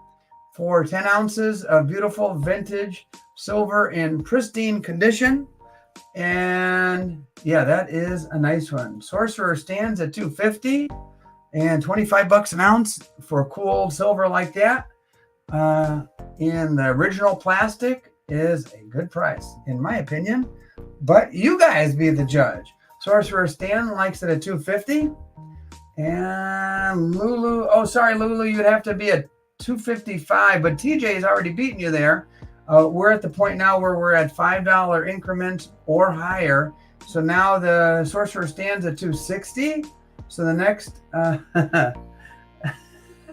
for 10 ounces of beautiful vintage silver in pristine condition. And yeah, that is a nice one. Sorcerer stands at $250 and $25 an ounce for cool silver like that. In the original plastic is a good price, in my opinion. But you guys be the judge. Sorcerer Stan likes it at $250. And Lulu, oh, sorry, Lulu, you'd have to be at $255, but TJ's already beaten you there. We're at the point now where we're at $5 increments or higher. So now the Sorcerer stands at $260. So the next, I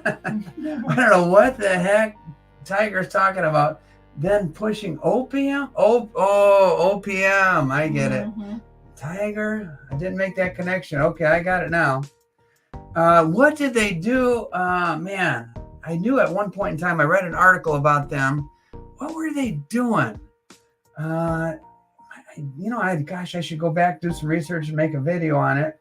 don't know what the heck Tiger's talking about. Then pushing opium? OPM. I get it. Mhm. Tiger? I didn't make that connection. Okay, I got it now. What did they do? Man, I knew at one point in time, I read an article about them. What were they doing? I should go back, do some research, and make a video on it.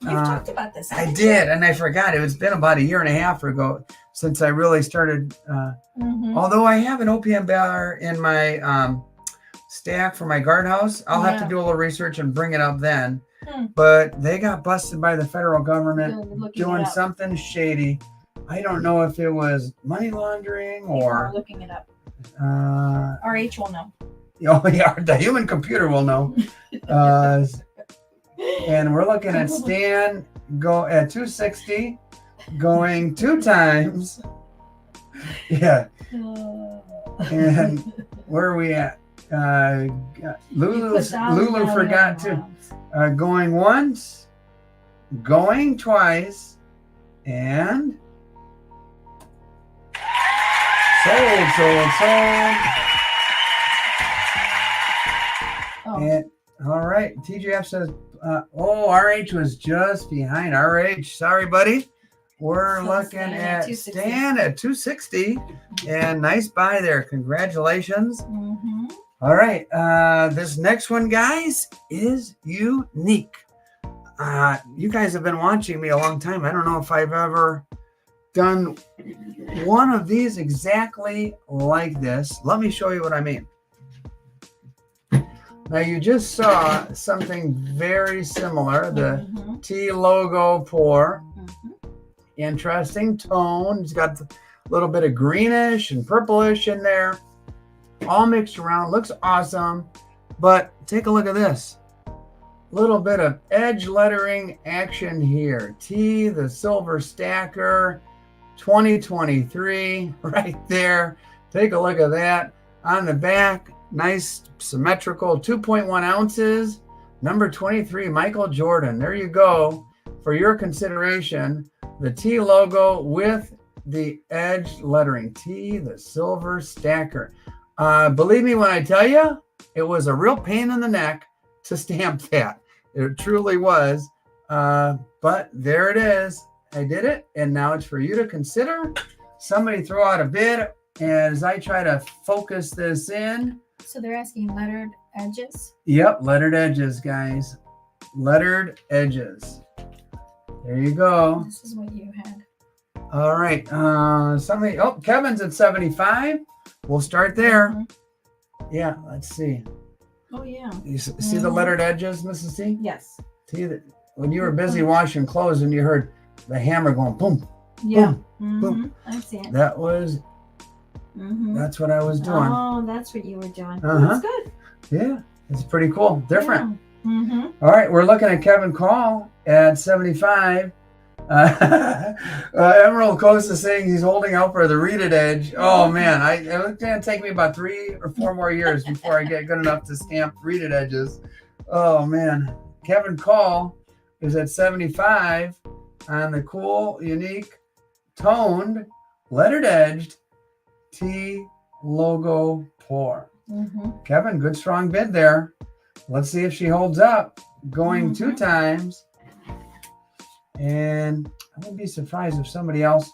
You've talked about this. I haven't did, and I forgot. It's been about a year and a half ago since I really started. you? Although I have an OPM bar in my stack for my guardhouse, I'll have to Yeah. do a little research and bring it up then. Hmm. But they got busted by the federal government You're looking doing it up. something shady. I don't know if it was money laundering People are or. looking it up. Oh RH will know. yeah, the human computer will know. And we're looking at Stan go at 260, going 2 times. Yeah. And where are we at? Lulu forgot to going once, going twice, and sold. Oh, And All right. TJF says, RH was just behind RH. Sorry, buddy. We're So looking Stan at at 260. Stan at 260. And nice buy there. Congratulations. Mm-hmm. All right. This next one, guys, is unique. You guys have been watching me a long time. I don't know if I've ever done one of these exactly like this. Let me show you what I mean. Now, you just saw something very similar. The Mm-hmm. T logo pour. Mm-hmm. Interesting tone. It's got a little bit of greenish and purplish in there. All mixed around. Looks awesome. But take a look at this. Little bit of edge lettering action here. T, the silver stacker, 2023, right there. Take a look at that. On the back, nice symmetrical 2.1 ounces. Number 23, Michael Jordan. There you go. For your consideration, the T logo with the edge lettering. T, the silver stacker. Believe me when I tell you, it was a real pain in the neck to stamp that. It truly was. But there it is. I did it. And now it's for you to consider. Somebody throw out a bid as I try to focus this in. So they're asking lettered edges. Yep, lettered edges, guys. Lettered edges. There you go. This is what you had. All right. Kevin's at 75. We'll start there. Mhm. Yeah, let's see. Oh yeah. You see the lettered edges, Mrs. C? Yes. See that when you were busy washing clothes and you heard the hammer going boom, Yeah. boom, boom. I see it. That was that's what I was doing. Oh, that's what you were doing. Uh-huh. That's good. Yeah, it's pretty cool. Different. Yeah. Mm-hmm. All right, we're looking at Kevin Call at 75. Emerald Coast is saying he's holding out for the reeded edge. Oh man, it's gonna take me about 3 or 4 more years before I get good enough to stamp reeded edges. Oh man, Kevin Call is at 75 on the cool, unique, toned, lettered edged T logo pour. Mm-hmm. Kevin, good strong bid there. Let's see if she holds up. Going 2 times. And I wouldn't be surprised if somebody else.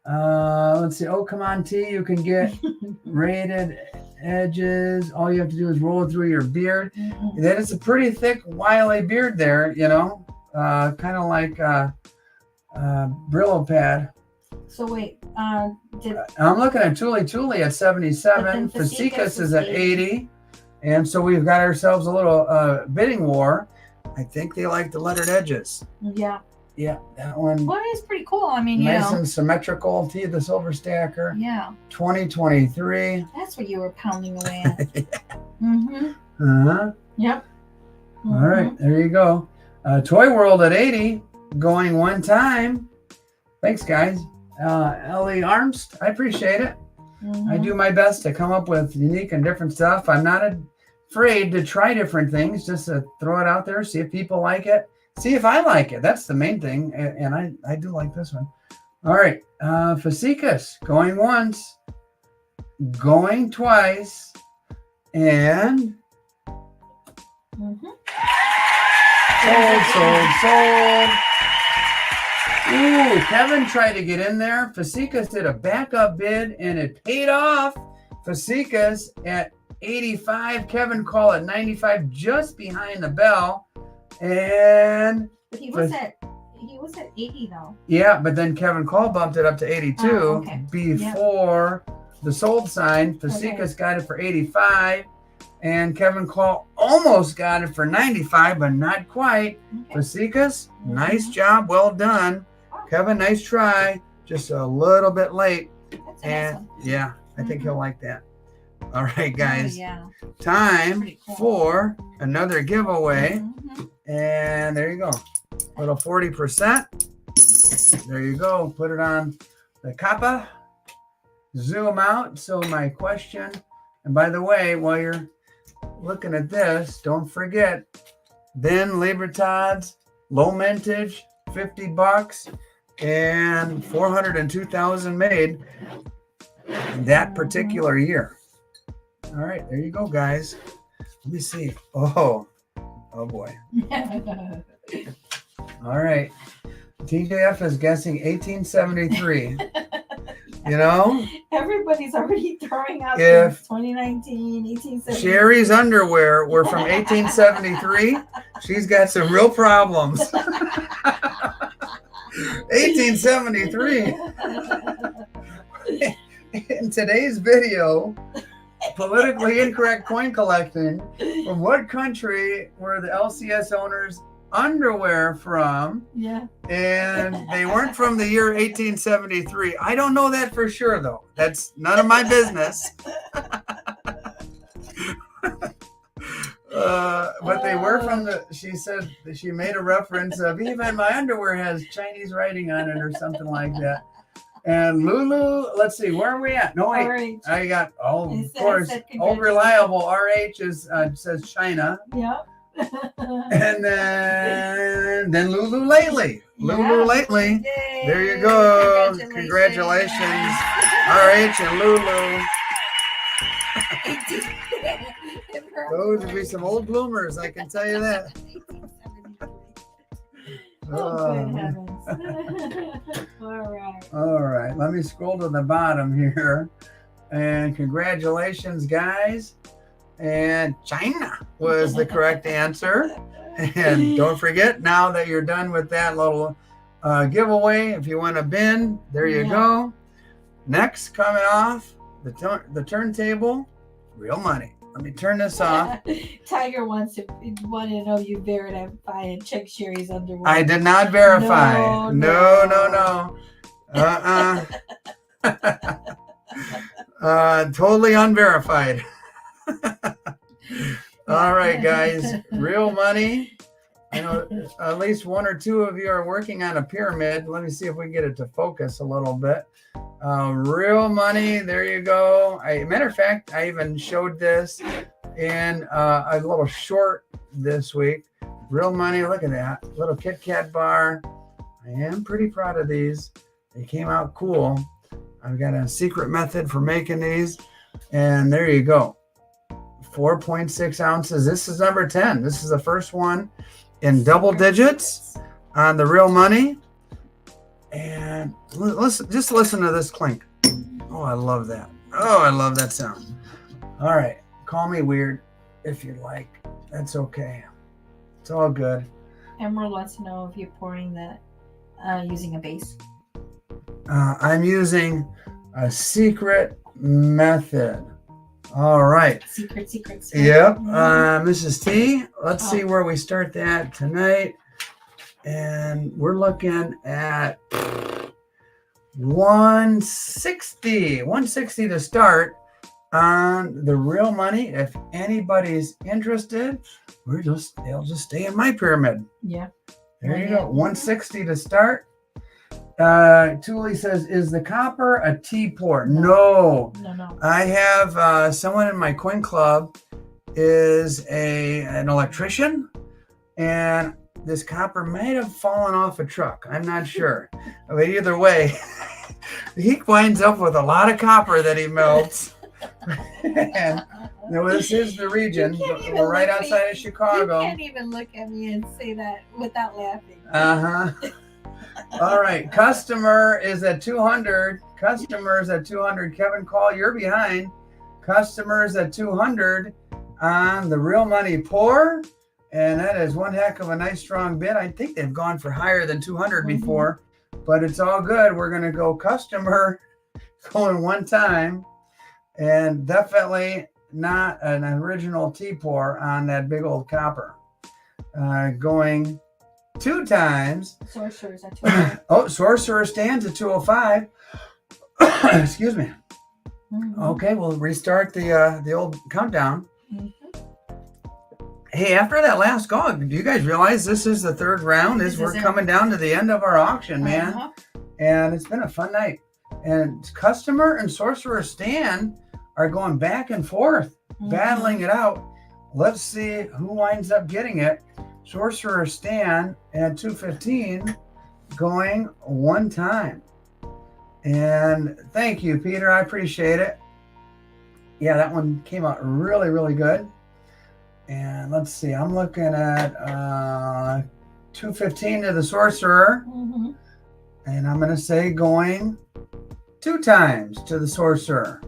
Let's see. Oh, come on, T. You can get rated edges. All you have to do is roll it through your beard. Mm-hmm. Then it's a pretty thick, wily beard there, you know. Kind of like Brillo pad. So wait, did I'm looking at Tuli at 77. But then Fasikas Fasikas is at 80. And so we've got ourselves a little bidding war. I think they like the lettered edges. yeah. Yeah, that one. Well, it's pretty cool. I mean, Nice and symmetrical. T, the silver stacker. Yeah. 2023. That's what you were pounding away at. Mm-hmm. Uh-huh. Yep. Mm-hmm. All right, there you go. Toy World at 80. Going 1 time. Thanks, guys. Ellie Armst, I appreciate it. Mm-hmm. I do my best to come up with unique and different stuff. I'm not afraid to try different things, just to throw it out there, see if people like it, see if I like it. That's the main thing. And I do like this one. All right. Fasikas, going once, going twice, and sold. Ooh, Kevin tried to get in there. Fasikas did a backup bid, and it paid off. Fasikas at 85. Kevin Call at 95, just behind the bell. And But he was at 80 though. yeah, but then Kevin Call bumped it up to 82 okay. before the sold sign. Fasikas got it for 85. And Kevin Call almost got it for 95, but not quite. Okay. Fasikas, nice job. Well done. Kevin, nice try. Just a little bit late. That's And awesome. yeah, I think he'll like that. All right, guys. Oh, yeah. Time Pretty cool. for another giveaway. Mhm. And there you go. Little 40%. There you go. Put it on the kappa. Zoom out. So my question, and by the way, while you're looking at this, don't forget, Ben Libertad's low mintage, $50 and 402,000 made that particular year. All right, there you go, guys. Let me see. Oh, Oh boy. All right. TJF is guessing 1873. You know, Everybody's already throwing out If things. 2019, 1870. Sherry's underwear were from 1873, she's got some real problems. 1873. In today's video, politically incorrect coin collecting. From what country were the LCS owners' underwear from? Yeah. And they weren't from the year 1873. I don't know that for sure, though. That's none of my business. But they were from she said that she made a reference of even my underwear has Chinese writing on it or something like that. And Lulu, let's see, where are we at? No, wait, RH. I got, of It course, said old reliable RH is says China. Yep. And then Lulu lately. Lulu lately. Yay. There you go. Congratulations, RH and Lulu. Those would be some old bloomers, I can tell you that. Oh, good heavens. All right. All right, let me scroll to the bottom here. And congratulations, guys. And China was the correct answer. And don't forget, now that you're done with that little giveaway, if you want a bin, there you go. Next, coming off the turntable, real money. Let me turn this off. Tiger wants to know you verify and check Sherry's underwear. I did not verify. No. Totally unverified. All right, guys. Real money. I know at least one or two of you are working on a pyramid. Let me see if we can get it to focus a little bit. Real money. There you go. Matter of fact, I even showed this in a little short this week. Real money. Look at that little Kit Kat bar. I am pretty proud of these. They came out cool. I've got a secret method for making these. And there you go. 4.6 ounces. This is number 10. This is the first one in double digits on the real money. And just listen to this clink. Oh, I love that. Oh, I love that sound. All right. Call me weird if you like. That's okay. It's all good. Emerald wants to know if you're pouring using a base. I'm using a secret method. All right. Secret. Yep. Mrs. T, let's see where we start that tonight. And we're looking at 160 to start on the real money. If anybody's interested, they'll just stay in my pyramid. Yeah. There you go. 160 to start. Thule says, is the copper a T-pour? No. I have someone in my coin club is an electrician, and this copper might have fallen off a truck. I'm not sure. But either way, he winds up with a lot of copper that he melts. And this is the region. We're right outside of Chicago. You can't even look at me and say that without laughing. All right. Customer is at 200. Customers at 200. Kevin Call, you're behind. Customers at 200 on the real money pour. And that is one heck of a nice strong bid. I think they've gone for higher than 200 before, but it's all good. We're going to go customer going one time, and definitely not an original T-pour on that big old copper. Going two times. Sorcerer's at 205. Oh, Sorcerer stands at 205. Excuse me. Okay, we'll restart the old countdown. Hey, after that last go, do you guys realize this is the third round? We're coming down to the end of our auction, man. And it's been a fun night. And Customer and Sorcerer Stan are going back and forth, battling it out. Let's see who winds up getting it. Sorcerer Stan at 215 going one time. And thank you, Peter. I appreciate it. Yeah, that one came out really, really good. And let's see, I'm looking at 215 to the sorcerer. Mm-hmm. And I'm going to say going 2 times to the sorcerer.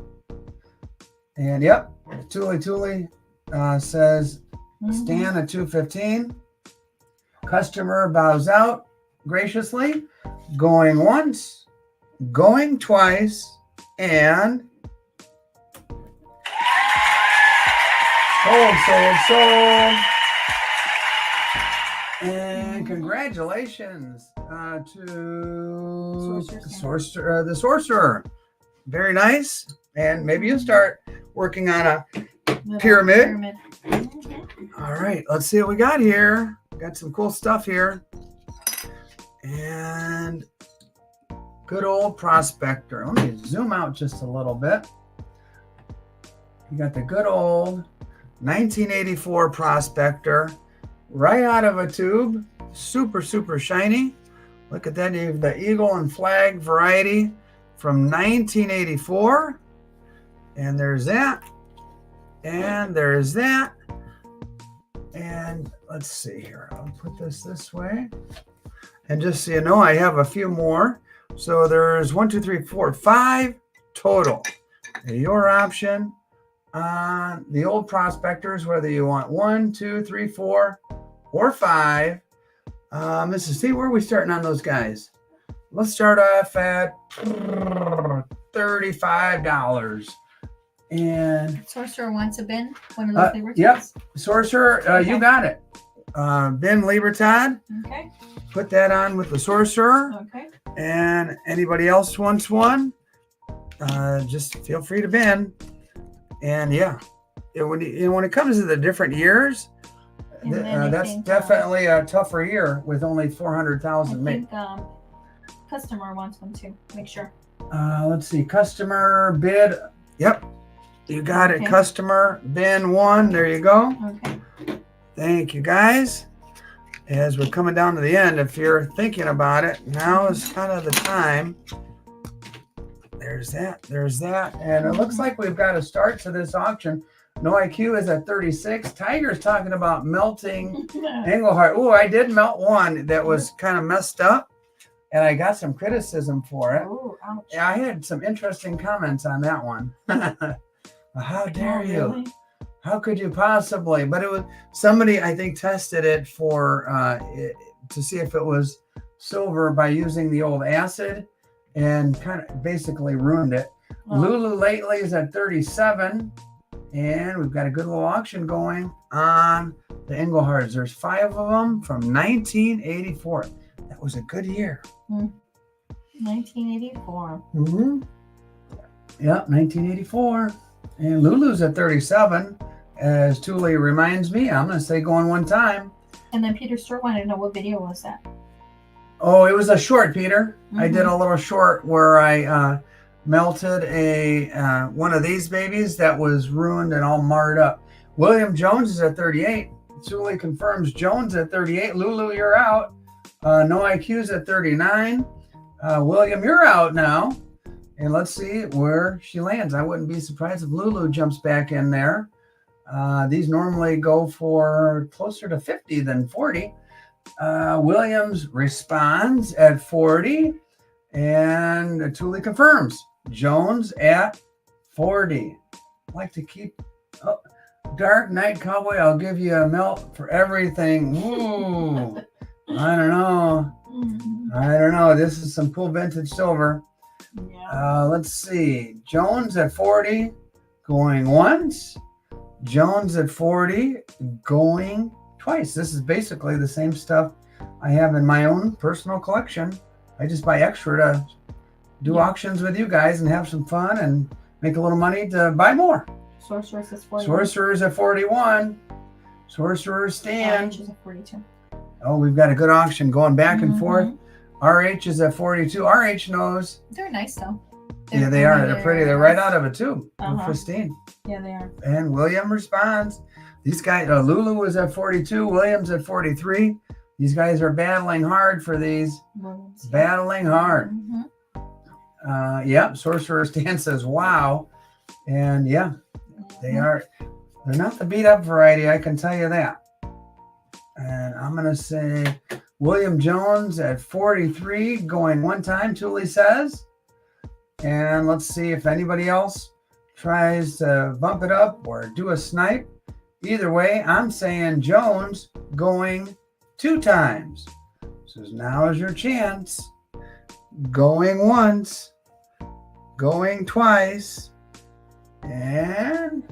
And yep, Thule says Stan at 215. Customer bows out graciously, going once, going twice, and sold. And congratulations to the sorcerer. Very nice. And maybe you start working on a pyramid. All right, let's see what we got here. Got some cool stuff here. And good old prospector. Let me zoom out just a little bit. You got the good old 1984 prospector right out of a tube. Super, super shiny. Look at that. You have the eagle and flag variety from 1984. And there's that. And there's that. And let's see here. I'll put this way. And just so you know, I have a few more. So there's 1, 2, 3, 4, 5 total. Your option on the old prospectors, whether you want 1, 2, 3, 4, or 5. Let's see, where are we starting on those guys? Let's start off at $35. And Sorcerer wants a bin. One of those Libertads. Yep, Sorcerer, Okay. you got it. Ben Libertad. Okay. Put that on with the Sorcerer. Okay. And anybody else wants one, just feel free to bin. And yeah, when it comes to the different years, And then I that's think, definitely a tougher year with only I 400,000 made. think customer wants one too. Make sure. Let's see, customer bid. Yep, you got it. Okay. Customer bin 1. There you go. Okay. Thank you, guys. As we're coming down to the end, if you're thinking about it, now is kind of the time. There's that. And it looks like we've got a start to this auction. No IQ is at 36. Tiger's talking about melting Engelhart. Oh, I did melt one that was kind of messed up, and I got some criticism for it. Oh, ouch. Yeah, I had some interesting comments on that one. How dare you? Really? How could you possibly? But it was somebody, I think, tested it for to see if it was silver by using the old acid, and kind of basically ruined it. Oh. Lulu lately is at 37, and we've got a good little auction going on the Engelhards. There's 5 of them from 1984. That was a good year. 1984. Mm-hmm. Yep, 1984. And Lulu's at 37. As Thule reminds me, I'm going to say going 1 time. And then Peter Stewart wanted to know what video was that? Oh, it was a short, Peter. I did Mhm. a little short where I melted one of these babies that was ruined and all marred up. William Jones is at 38. Thule confirms Jones at 38. Lulu, you're out. No IQ's at 39. William, you're out now. And let's see where she lands. I wouldn't be surprised if Lulu jumps back in there. These normally go for closer to 50 than 40. Williams responds at 40. And Thule confirms Jones at 40. I like to keep Dark Knight Cowboy. I'll give you a melt for everything. Ooh, I don't know. This is some cool vintage silver. Yeah. Let's see. Jones at 40, going once. Jones at 40, going twice. This is basically the same stuff I have in my own personal collection. I just buy extra to do auctions with you guys and have some fun and make a little money to buy more. Sorceress is 41. Sorcerer's at 41. Sorcerer's stand. RH is at 42. Oh, we've got a good auction going back and Mhm. forth. RH is at 42. RH knows. They're nice though. Yeah, they are. They're pretty. They're right out of a tube. They're Uh-huh. pristine. Yeah, they are. And William responds. These guys, Lulu is at 42. William's at 43. These guys are battling hard for these. Williams. Battling hard. Mhm. Yep. Sorcerer's stand says, wow. And yeah, they are. They're not the beat up variety, I can tell you that. And I'm going to say William Jones at 43, going one time, Thule says. And let's see if anybody else tries to bump it up or do a snipe. Either way, I'm saying Jones going 2 times. So now is your chance. Going once, going twice, and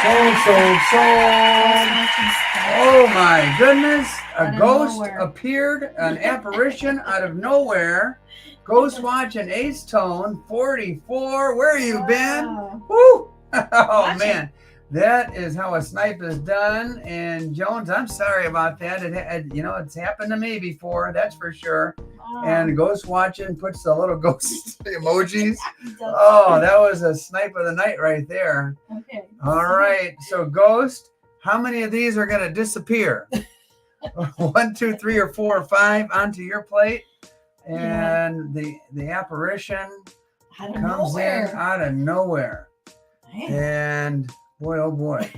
sold. Oh my goodness. A ghost appeared, an apparition out of nowhere. Ghost Watch and Ace Tone, 44. Where you been? Woo! Oh man, that is how a snipe is done. And Jones, I'm sorry about that. It's happened to me before, that's for sure. And Ghost Watching puts the little ghost emojis. Oh, that was a snipe of the night right there. Okay. All right. So Ghost, how many of these are going to disappear? 1, 2, 3, or 4, or 5 onto your plate. And the apparition comes in out of nowhere. And boy, oh boy.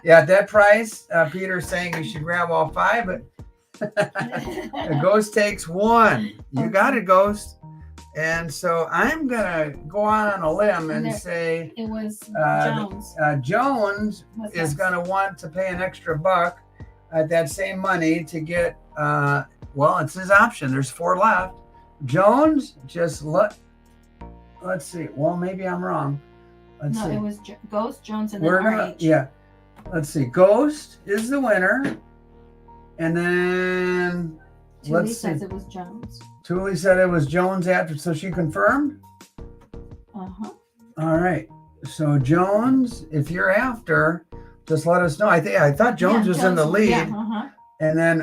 Yeah, at that price, Peter's saying you should grab all 5, but the Ghost takes 1. You got it, Ghost. And so I'm going to go out on a limb and say it was Jones. Jones is going to want to pay an extra $1 at that same money to get, well, it's his option. There's 4 left. Jones, just let's see. Well, maybe I'm wrong. Let's see. It was Ghost, Jones, and then RH. Yeah. Let's see. Ghost is the winner. And then Thule says it was Jones. Thule said it was Jones after, so she confirmed? Uh-huh. All right. So Jones, if you're after, just let us know. I thought Jones was in the lead. Yeah, uh-huh. And then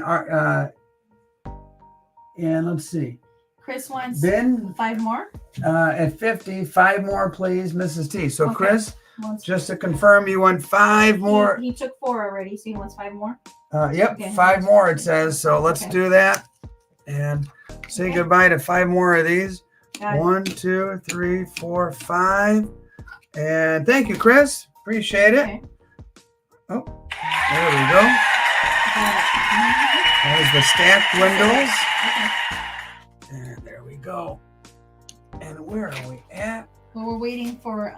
and let's see. Chris wants Ben 5 more. At 50, 5 more, please, Mrs. T. So Okay. Chris, just to confirm, you want 5 more. He took 4 already, so he wants 5 more. Yep, Okay. 5 more it says. So let's Okay. do that and say goodbye to 5 more of these. Got it. 1, 2, 3, 4, 5. And thank you, Chris. Appreciate it. Okay. Oh, there we go. Got it. There's the stacked windows. Okay. And there we go. And where are we at? Well, we're waiting for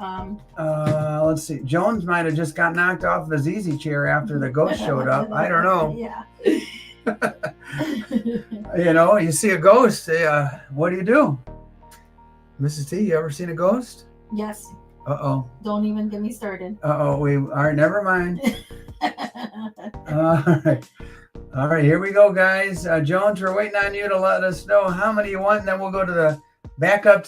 Let's see. Jones might have just got knocked off of his easy chair after the ghost showed up. I don't know. Yeah. You see a ghost. What do? Mrs. T, you ever seen a ghost? Yes. Uh-oh. Don't even get me started. Uh-oh. All right, never mind. All right. All right, here we go, guys. Jones, we're waiting on you to let us know how many you want, and then we'll go to the backup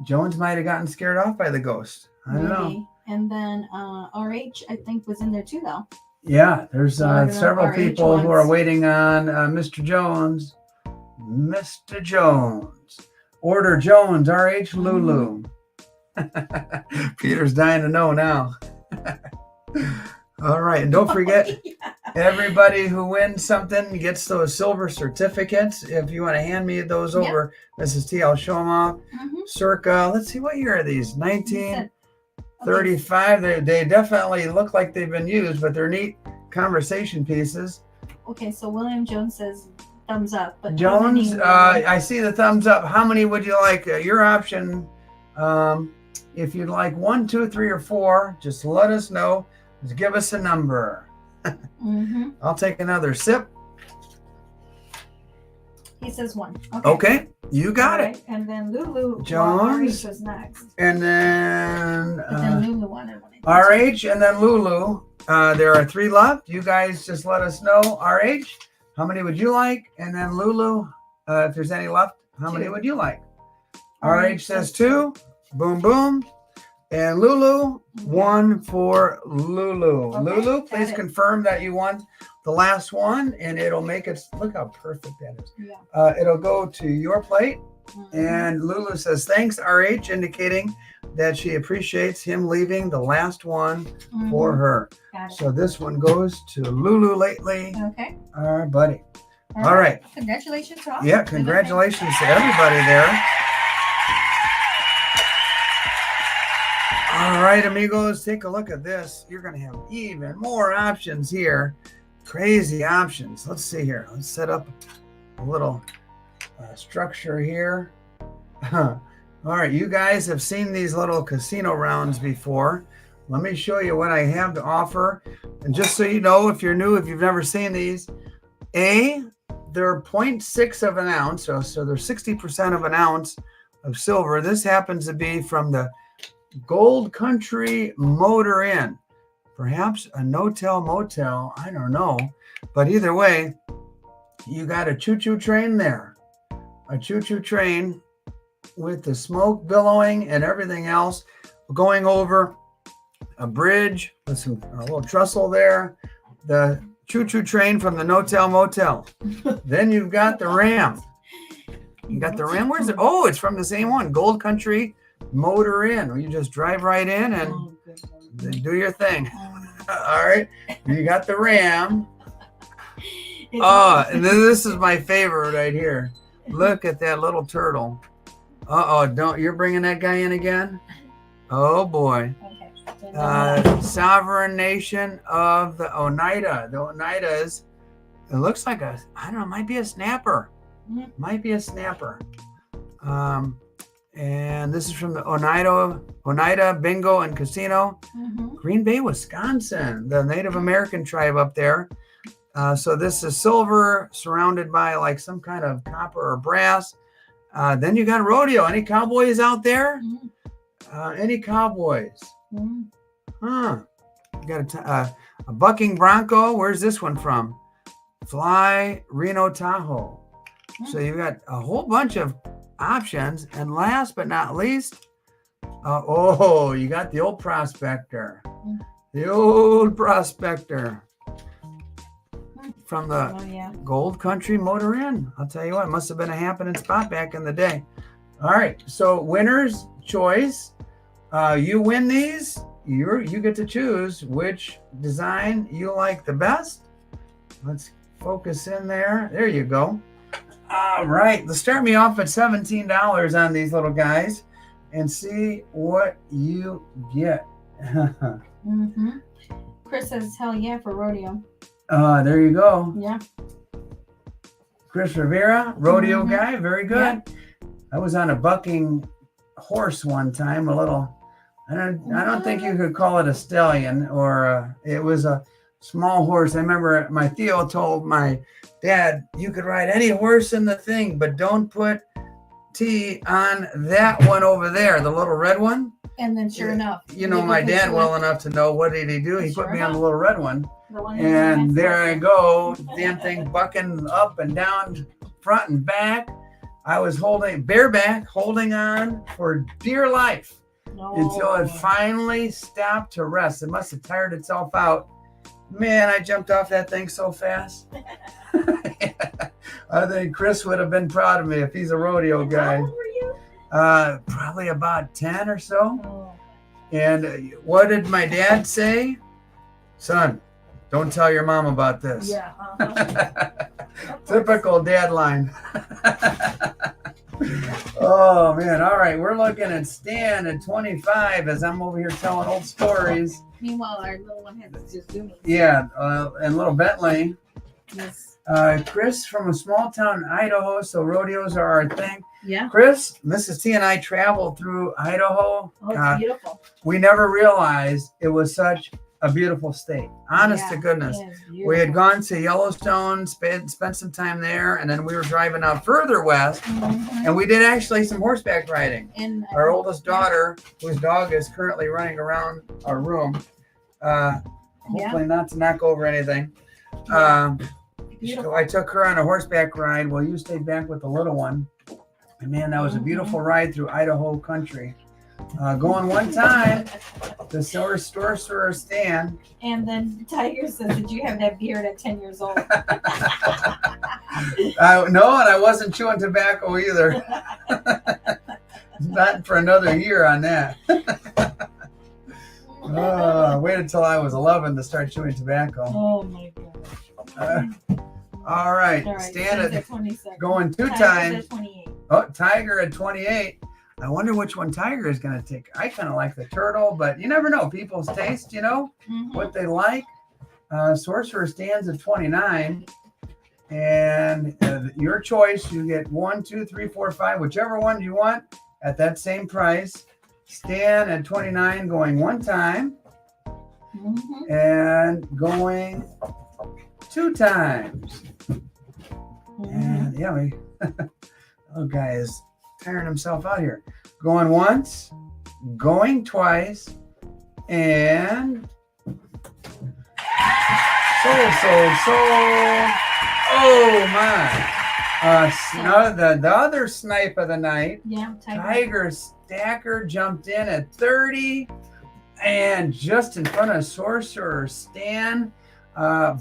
Jones might have gotten scared off by the ghost. I don't know. And then RH, I think, was in there too, though. Yeah, there's several RH people who are waiting on Mr. Jones. Mr. Jones. Order Jones, RH Lulu. Peter's dying to know now. All right, and don't forget, everybody who wins something gets those silver certificates. If you want to hand me those over, Mrs. T, I'll show them off. Circa, let's see, what year are these? 1935. They definitely look like they've been used, but they're neat conversation pieces. Okay, so William Jones says thumbs up. But Jones, I see the thumbs up. How many would you like? Your option. If you'd like 1, 2, 3, or 4, just let us know. Just give us a number. I'll take another sip. He says 1. Okay, you got it. And then Lulu Jones RH was next. And then Lulu wanted one. RH and then Lulu. There are 3 left. You guys just let us know. RH, how many would you like? And then Lulu, if there's any left, how many would you like? RH says 2. Boom, boom. And Lulu, 1 for Lulu. Okay, Lulu, please confirm that you want the last one, and it'll make it, look how perfect that is. Yeah. It'll go to your plate. And Lulu says, thanks, RH, indicating that she appreciates him leaving the last one for her. Got it. So this one goes to Lulu lately. Okay. Our buddy. All right. Congratulations, Ross. Yeah, congratulations to everybody there. All right, amigos, take a look at this. You're going to have even more options here. Crazy options. Let's see here. Let's set up a little structure here. All right, you guys have seen these little casino rounds before. Let me show you what I have to offer. And just so you know, if you're new, if you've never seen these, they're 0.6 of an ounce. So they're 60% of an ounce of silver. This happens to be from the Gold Country Motor Inn. Perhaps a no-tell motel, I don't know. But either way, you got a choo-choo train there. A choo-choo train with the smoke billowing and everything else going over a bridge with a little trestle there. The choo-choo train from the no-tell motel. Then you've got the Ram. You got the Ram. Where's it? Oh, it's from the same one. Gold Country Motor Inn. You just drive right in and do your thing. All right. You got the Ram. Oh, and then this is my favorite right here. Look at that little turtle. You're bringing that guy in again? Oh boy. Sovereign nation of the Oneida. The Oneidas. It looks like I don't know, might be a snapper. Might be a snapper. And this is from the Oneida Bingo and Casino, Green Bay, Wisconsin, the Native American tribe up there. So this is silver surrounded by like some kind of copper or brass. Then you got rodeo. Any cowboys out there? Any cowboys? Huh. You got a bucking bronco. Where's this one from? Fly Reno Tahoe. So you've got a whole bunch of options. And last but not least, you got the old Prospector. The old Prospector from the Gold Country Motor Inn. I'll tell you what, it must have been a happening spot back in the day. All right, so winner's choice. You win these. You get to choose which design you like the best. Let's focus in there. There you go. All right, let's start me off at $17 on these little guys and see what you get. Chris says, hell yeah, for rodeo. There you go. Yeah. Chris Rivera, rodeo guy, very good. Yeah. I was on a bucking horse one time, I don't think you could call it a stallion, or it was a small horse. I remember my Theo told my dad, you could ride any horse in the thing, but don't put T on that one over there, the little red one. And then sure enough. You know my dad well enough to know, what did he do? He put me on the little red one. And there I go, damn thing bucking up and down, front and back. I was bareback, holding on for dear life until it finally stopped to rest. It must have tired itself out. Man, I jumped off that thing so fast. I think Chris would have been proud of me if he's a rodeo guy. How old were you? Probably about 10 or so. And what did my dad say? Son, don't tell your mom about this. Yeah. Typical dad line. Oh, man. All right. We're looking at Stan at 25 as I'm over here telling old stories. Meanwhile, our little one has just zoomies. Yeah. And little Bentley. Yes. Chris from a small town in Idaho. So rodeos are our thing. Yeah. Chris, Mrs. T and I traveled through Idaho. Oh, it's beautiful. We never realized it was such a beautiful state. Honest to goodness. We had gone to Yellowstone, spent some time there, and then we were driving out further west, and we did actually some horseback riding. And our oldest daughter, whose dog is currently running around our room, hopefully not to knock over anything. I took her on a horseback ride while you stayed back with the little one. And man, that was a beautiful ride through Idaho country. Going one time to Sorcerer Stan. And then Tiger says, did you have that beard at 10 years old? No, and I wasn't chewing tobacco either. Not for another year on that. Waited until I was 11 to start chewing tobacco. Oh my gosh. All right. Stan at going two times. At 28. Oh, Tiger at 28. I wonder which one Tiger is going to take. I kind of like the turtle, but you never know. People's taste, what they like. Sorcerer stands at 29. And your choice, you get 1, 2, 3, 4, 5, whichever one you want at that same price. Stan at 29 going one time and going 2 times. And yeah, oh, guy is tiring himself out here. Going once, going twice, and sold. Oh my! The other snipe of the night. Yeah, Tiger Stacker jumped in at 30, and just in front of Sorcerer Stan.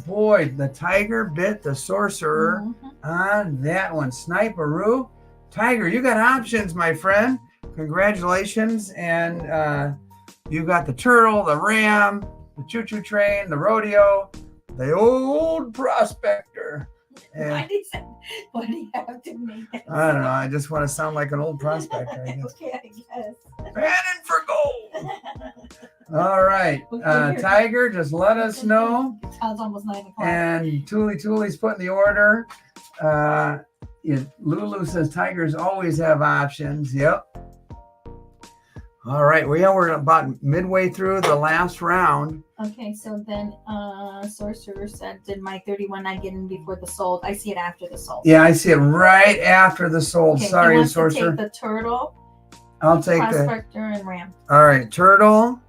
Boy, the Tiger bit the Sorcerer on that one. Sniperoo. Tiger, you got options, my friend. Congratulations, and you got the turtle, the ram, the choo-choo train, the rodeo, the old prospector. Why do you have to make that? I don't know. I just want to sound like an old prospector, I guess. Okay, I guess. Panning for gold. All right. Tiger, just let us know. It's almost 9 o'clock. And Tuli's putting the order. Lulu says Tigers always have options. Yep. All right. We're about midway through the last round. Okay, so then Sorcerer said, did my 31 not get in before the sold? I see it after the sold. Yeah, I see it right after the sold. Okay, Sorry, he wants Sorcerer. to take the turtle, I'll take prospector, and ram. All right, turtle,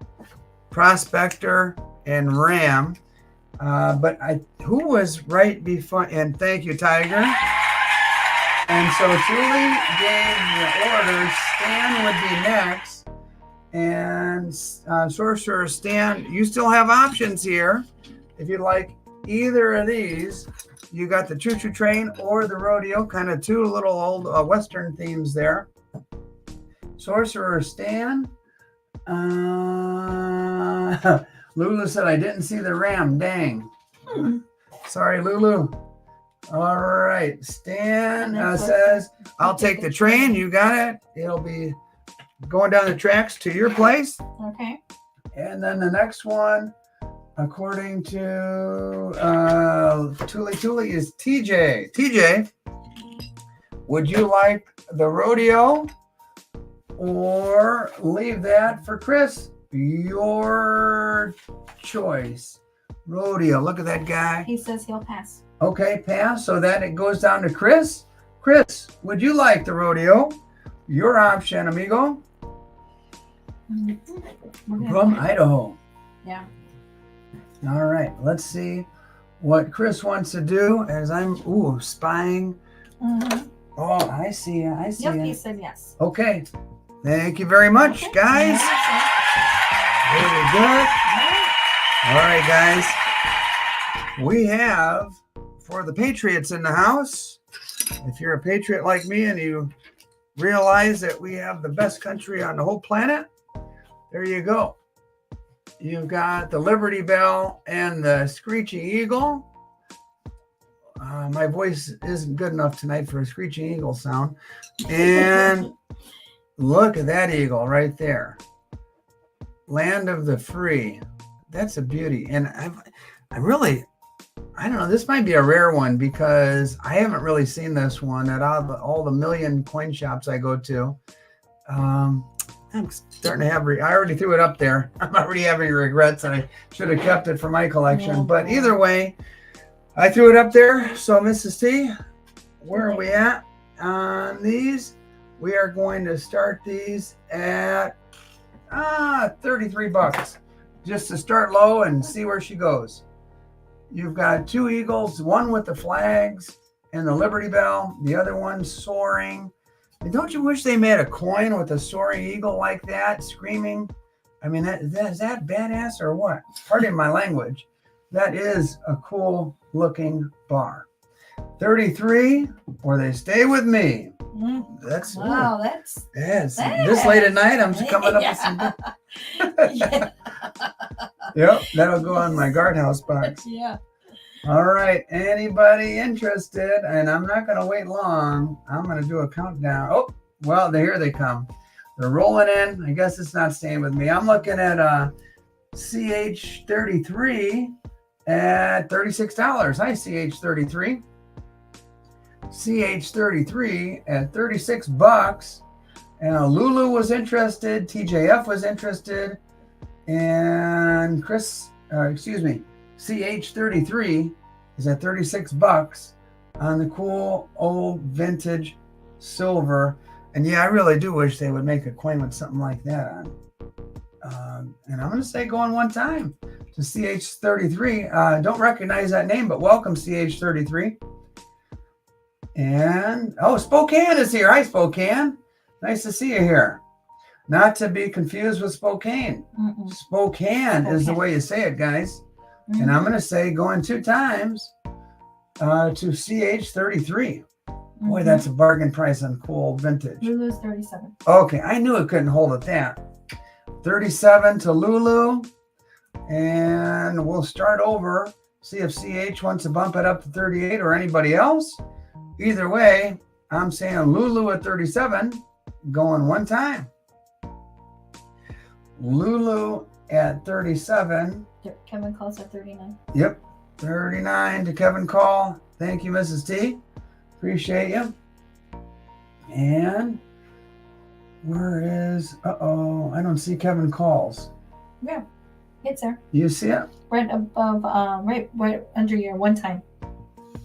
prospector, and ram. But who was right before? And thank you, Tiger. And so Julie gave the order. Stan would be next. And Sorcerer Stan, you still have options here. If you like either of these, you got the choo-choo train or the rodeo, kind of 2 little old Western themes there. Sorcerer Stan. Lulu said, I didn't see the ram. Dang. Sorry, Lulu. All right. Stan says, I'll take the train. You got it. It'll be going down the tracks to your place. Okay. And then the next one, according to Tuli is TJ. TJ, would you like the rodeo or leave that for Chris? Your choice. Rodeo. Look at that guy. He says he'll pass. Okay, pass. So that it goes down to Chris. Chris, would you like the rodeo? Your option, amigo. From Idaho. Yeah. All right. Let's see what Chris wants to do as I'm spying. Oh, I see you. I see you. Yep, he said yes. Okay. Thank you very much, guys. Very good. All right, guys. We have, for the Patriots in the house, if you're a Patriot like me and you realize that we have the best country on the whole planet, there you go. You've got the Liberty Bell and the Screeching Eagle. My voice isn't good enough tonight for a Screeching Eagle sound. And look at that eagle right there. Land of the Free. That's a beauty. And I don't know, this might be a rare one because I haven't really seen this one at all the million coin shops I go to. I'm starting to have, I already threw it up there. I'm already having regrets. I should have kept it for my collection. But either way, I threw it up there. So Mrs. T, where are we at on these? We are going to start these at $33 just to start low and see where she goes. You've got 2 eagles, one with the flags and the Liberty Bell, the other one soaring. And don't you wish they made a coin with a soaring eagle like that, screaming? I mean, is that badass or what? Pardon my language. That is a cool looking bar. 33, or they stay with me. That's wow. That's this late at night. I'm coming up with some. Yep, that'll go on my guardhouse box. Yeah. All right, anybody interested? And I'm not going to wait long. I'm going to do a countdown. Oh, well, here they come. They're rolling in. I guess it's not staying with me. I'm looking at CH33 at $36. Hi, CH33. CH33 at $36. And Lulu was interested. TJF was interested. And CH33 is at $36 on the cool old vintage silver. And yeah, I really do wish they would make a coin with something like that on. And I'm going to say going one time to CH33. Don't recognize that name, but welcome CH33. And, Spokane is here. Hi, Spokane. Nice to see you here. Not to be confused with Spokane. Spokane is the way you say it, guys. And I'm going to say going two times to CH33. Boy, that's a bargain price on cool vintage. Lulu's 37. Okay, I knew it couldn't hold at that. 37 to Lulu. And we'll start over. See if CH wants to bump it up to 38 or anybody else. Either way, I'm saying Lulu at 37, going one time. Lulu at 37. Kevin calls at 39. Yep, 39 to Kevin Call. Thank you, Mrs. T. Appreciate you. And where is, I don't see Kevin Calls. Yeah, it's there. You see it? Right above, right under your one time.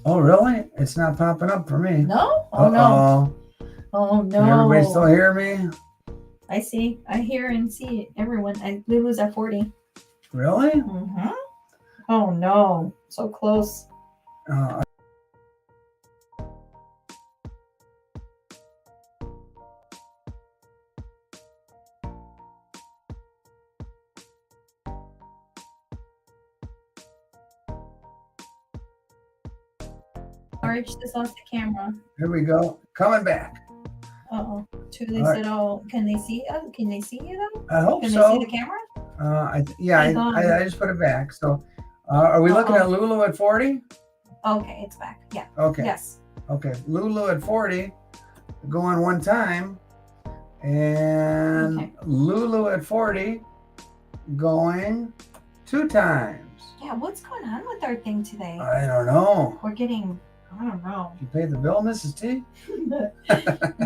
Oh, really? It's not popping up for me. No? Oh, no. Oh, no. Can everybody still hear me? I see. I hear and see everyone. Lulu's at 40. Really? Mm-hmm. Oh, no. So close. Orange just lost the camera. Here we go. Coming back. Uh-oh. Truly All right. said, "Oh, can they see us? Can they see you though? I hope Can so. they see the camera?" I just put it back. So, are we looking at Lulu at 40? Okay, it's back. Yeah. Okay. Yes. Okay. Lulu at 40, going one time, and Okay. Lulu at 40, going two times. Yeah. What's going on with our thing today? I don't know. We're getting. I don't know. You paid the bill, Mrs. T?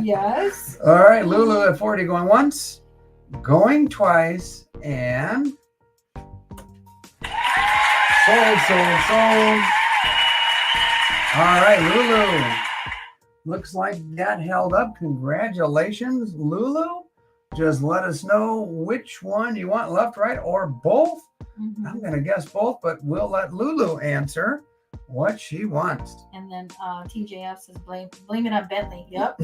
Yes. All right. Lulu at 40, going once, going twice, and sold. All right, Lulu. Looks like that held up. Congratulations, Lulu. Just let us know which one you want, left, right, or both. Mm-hmm. I'm going to guess both, but we'll let Lulu answer what she wants. And then TJF says, blame it on Bentley. Yep.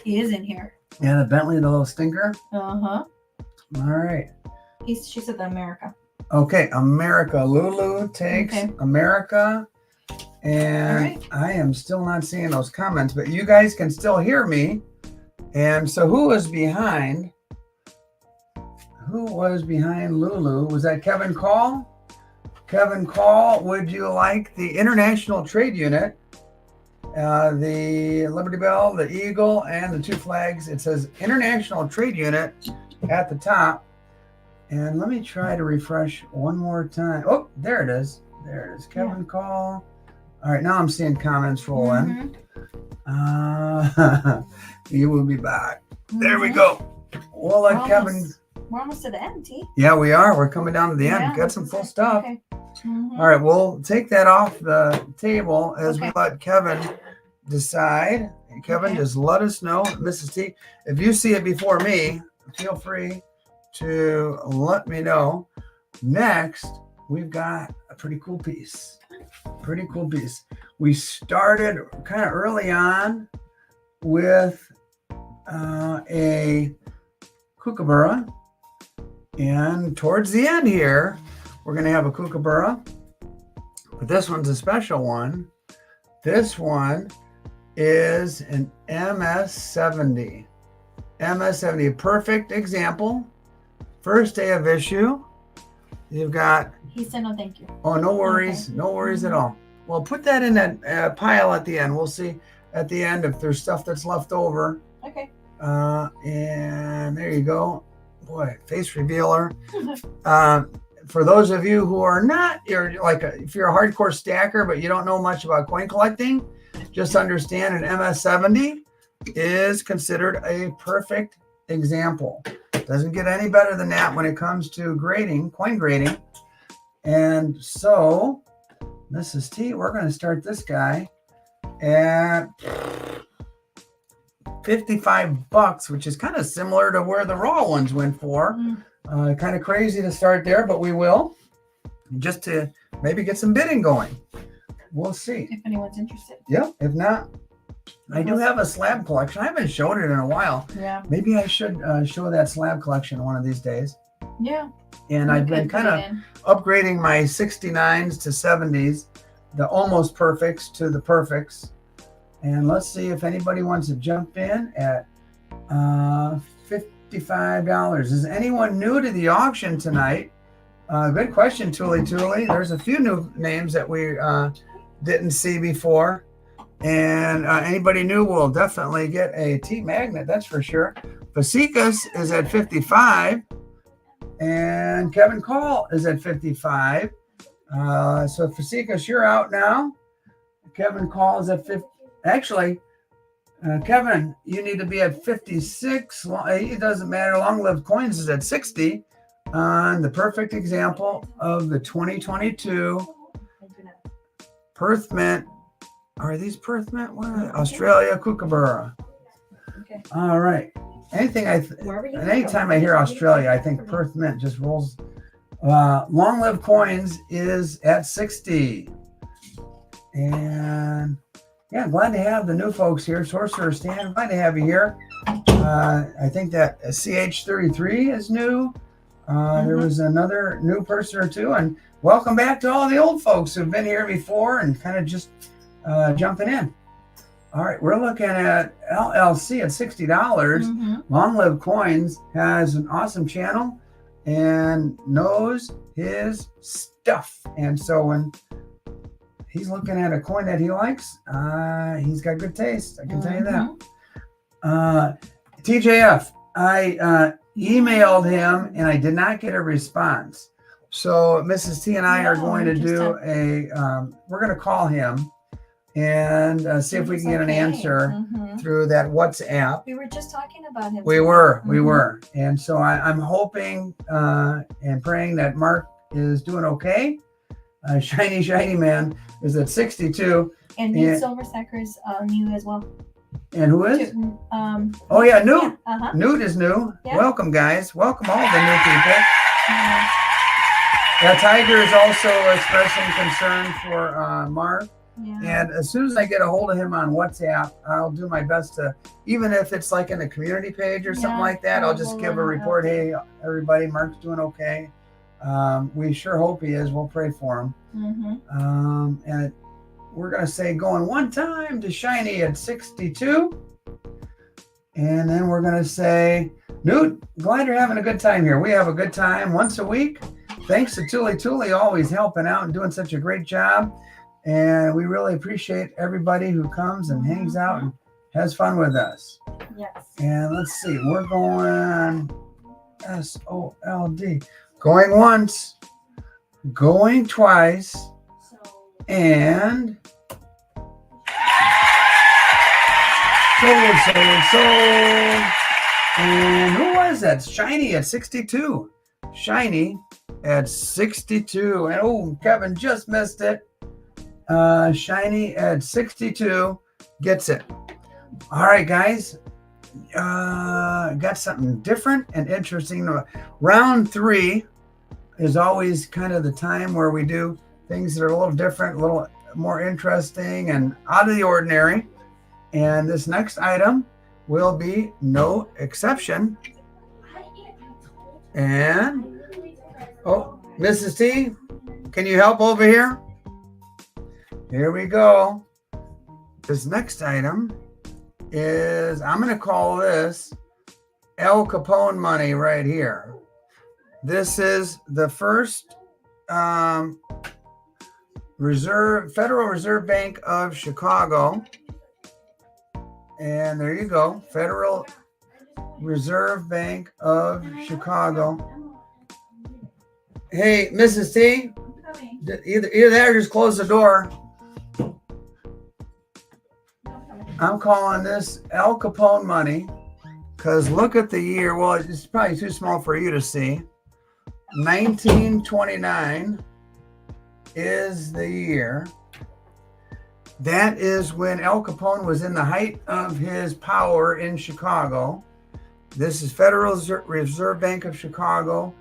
He is in here. Yeah, the Bentley, the little stinker. Uh-huh. All right. She said the America. Okay, America. Lulu takes America. And right. I am still not seeing those comments, but you guys can still hear me. And so who was behind Lulu? Was that Kevin Call? Kevin Call, would you like the International Trade Unit, the Liberty Bell, the Eagle, and the two flags? It says International Trade Unit at the top. And let me try to refresh one more time. Oh, there it is. There it is. Kevin Call. All right, now I'm seeing comments roll in. You will be back. There we go. We'll let Kevin. We're almost to the end, T. Yeah, we are. We're coming down to the end. Got some full stuff. Okay. All right, we'll take that off the table as we let Kevin decide. And Kevin, just let us know, Mrs. T. If you see it before me, feel free to let me know. Next, we've got a pretty cool piece. We started kind of early on with a kookaburra, and towards the end here, we're going to have a kookaburra, but this one's a special one. This one is an MS-70. MS-70, a perfect example. First day of issue. You've got. He said no, thank you. Oh, no worries. Okay. No worries at all. Well, put that in that pile at the end. We'll see at the end if there's stuff that's left over. Okay. And there you go. Boy, face revealer. For those of you who are not, if you're a hardcore stacker, but you don't know much about coin collecting, just understand an MS-70 is considered a perfect example. Doesn't get any better than that when it comes to grading, coin grading. And so, Mrs. T, we're going to start this guy at $55, which is kind of similar to where the raw ones went for. Kind of crazy to start there, but we will, just to maybe get some bidding going. We'll see. If anyone's interested. Yep. If not, I do have a slab collection. I haven't showed it in a while. Yeah. Maybe I should show that slab collection one of these days. Yeah. And I've been kind of upgrading my 69s to 70s, the almost perfects to the perfects. And let's see if anybody wants to jump in at $55. Is anyone new to the auction tonight? Good question, Tuli. There's a few new names that we didn't see before. And anybody new will definitely get a T magnet, that's for sure. Fasikas is at 55. And Kevin Call is at 55. So Fasikas, you're out now. Kevin Call is at 50. Actually, Kevin, you need to be at 56. It doesn't matter. Long Live Coins is at 60 on the perfect example of the 2022 Perth Mint. Are these Perth Mint? What are they? Australia Kookaburra. Okay. All right. Anytime I hear Australia, I think Perth Mint just rolls. Long Live Coins is at 60. And yeah, glad to have the new folks here. Sorcerer Stan, glad to have you here. I think that CH33 is new. There was another new person or two. And welcome back to all the old folks who've been here before and kind of just jumping in. All right, we're looking at LLC at $60. Long Live Coins has an awesome channel and knows his stuff. And so when he's looking at a coin that he likes, he's got good taste. I can tell you that. TJF, I emailed him and I did not get a response. So Mrs. T and I are going to do we're going to call him and see if we can get an answer through that WhatsApp. We were just talking about him. We were. And so I'm hoping and praying that Mark is doing okay. Shiny Man is at 62. And Newt Silversacker is new as well. And who is? Newt. Oh, yeah, Newt. Yeah, Newt is new. Yeah. Welcome, guys. Welcome all the new people. Yeah, Tiger is also expressing concern for Mark. Yeah. And as soon as I get a hold of him on WhatsApp, I'll do my best to, even if it's like in the community page or something like that, I'll just give a report. Hey, everybody, Mark's doing okay. We sure hope he is. We'll pray for him. And we're going to say going one time to Shiny at 62. And then we're going to say, Newt, glad you're having a good time here. We have a good time once a week. Thanks to Tuli always helping out and doing such a great job. And we really appreciate everybody who comes and hangs out and has fun with us. Yes. And let's see, we're going SOLD. Going once, going twice, and sold. And who was that? Shiny at 62. Shiny at 62. And oh, Kevin just missed it. Shiny at 62 gets it. All right, guys. Got something different and interesting. Round 3 is always kind of the time where we do things that are a little different, a little more interesting and out of the ordinary. And this next item will be no exception. And, oh, Mrs. T, can you help over here? Here we go. This next item is, I'm going to call this Al Capone money right here. This is the first Federal Reserve Bank of Chicago. And there you go. Federal Reserve Bank of Chicago. Hey, Mrs. T, I'm coming. either that or just close the door. I'm coming. I'm calling this Al Capone money because look at the year. Well, it's probably too small for you to see. 1929 is the year. That is when Al Capone was in the height of his power in Chicago. This is Federal Reserve Bank of Chicago.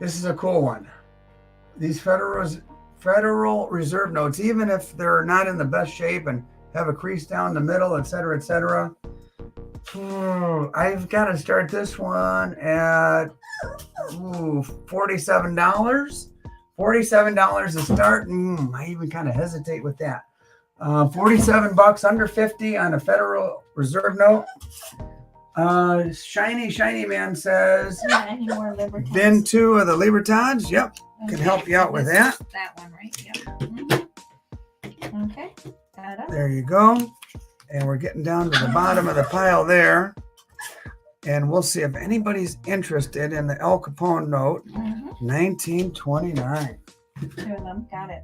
This is a cool one. These Federal Reserve notes, even if they're not in the best shape and have a crease down the middle, et cetera, I've got to start this one at $47. $47 to start. I even kind of hesitate with that. $47 under 50 on a Federal Reserve note. Shiny Man says, Yeah, any more Libertines? bin 2 of the Libertines. Yep, can help you out with This that. is that one, right? Yep. Okay, got it up. There you go. And we're getting down to the bottom of the pile there. And we'll see if anybody's interested in the Al Capone note. 1929. Two of them, got it.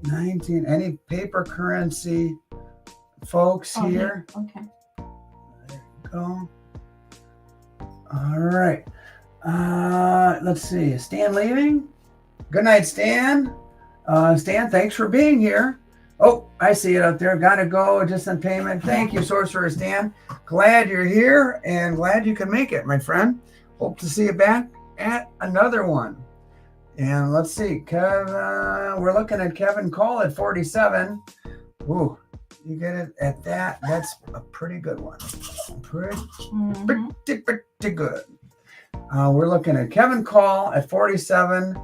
Any paper currency folks Oh, here? Okay. There you go. All right. Let's see. Is Stan leaving? Good night, Stan. Stan, thanks for being here. Oh, I see it up there. Gotta go. Just in payment. Thank you, Sorcerer Stan. Glad you're here and glad you can make it, my friend. Hope to see you back at another one. And let's see. We're looking at Kevin Call at 47. Ooh, you get it at that. That's a pretty good one. Pretty good. We're looking at Kevin Call at 47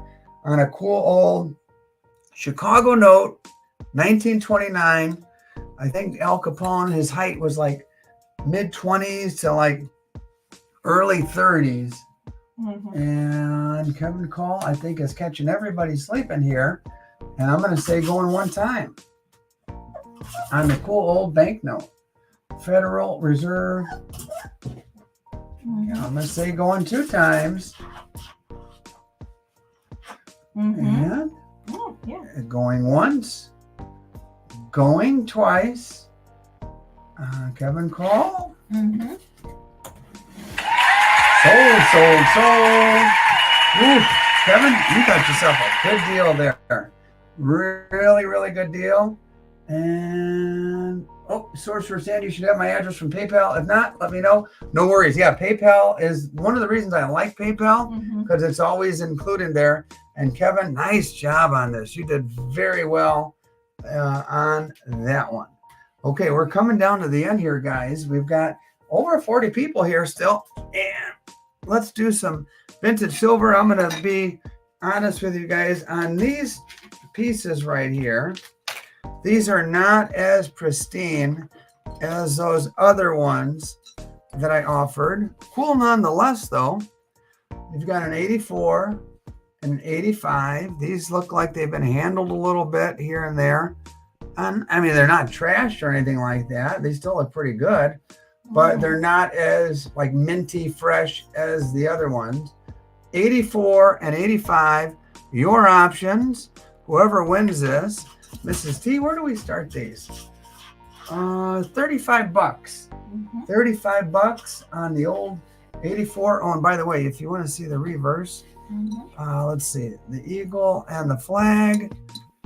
on a cool old Chicago note, 1929. I think Al Capone, his height was like mid-20s to like early 30s. And Kevin Call, I think, is catching everybody sleeping here. And I'm going to say going one time on the cool old banknote. Federal Reserve. I'm going to say going two times. And going once. Going twice. Kevin Call. Sold. Ooh, Kevin, you got yourself a good deal there. Really good deal. And Sorcerer Stan, you should have my address from PayPal. If not, let me know. No worries. Yeah, PayPal is one of the reasons I like PayPal because it's always included there. And Kevin, nice job on this. You did very well on that one. Okay, we're coming down to the end here, guys. We've got over 40 people here still. And let's do some vintage silver. I'm going to be honest with you guys on these pieces right here. These are not as pristine as those other ones that I offered. Cool nonetheless, though. You've got an 84 and an 85. These look like they've been handled a little bit here and there. And I mean, they're not trashed or anything like that. They still look pretty good, but they're not as like minty fresh as the other ones. 84 and 85, your options. Whoever wins this. Mrs. T, where do we start these? $35. $35 on the old 84. Oh, and by the way, if you want to see the reverse, let's see. The eagle and the flag.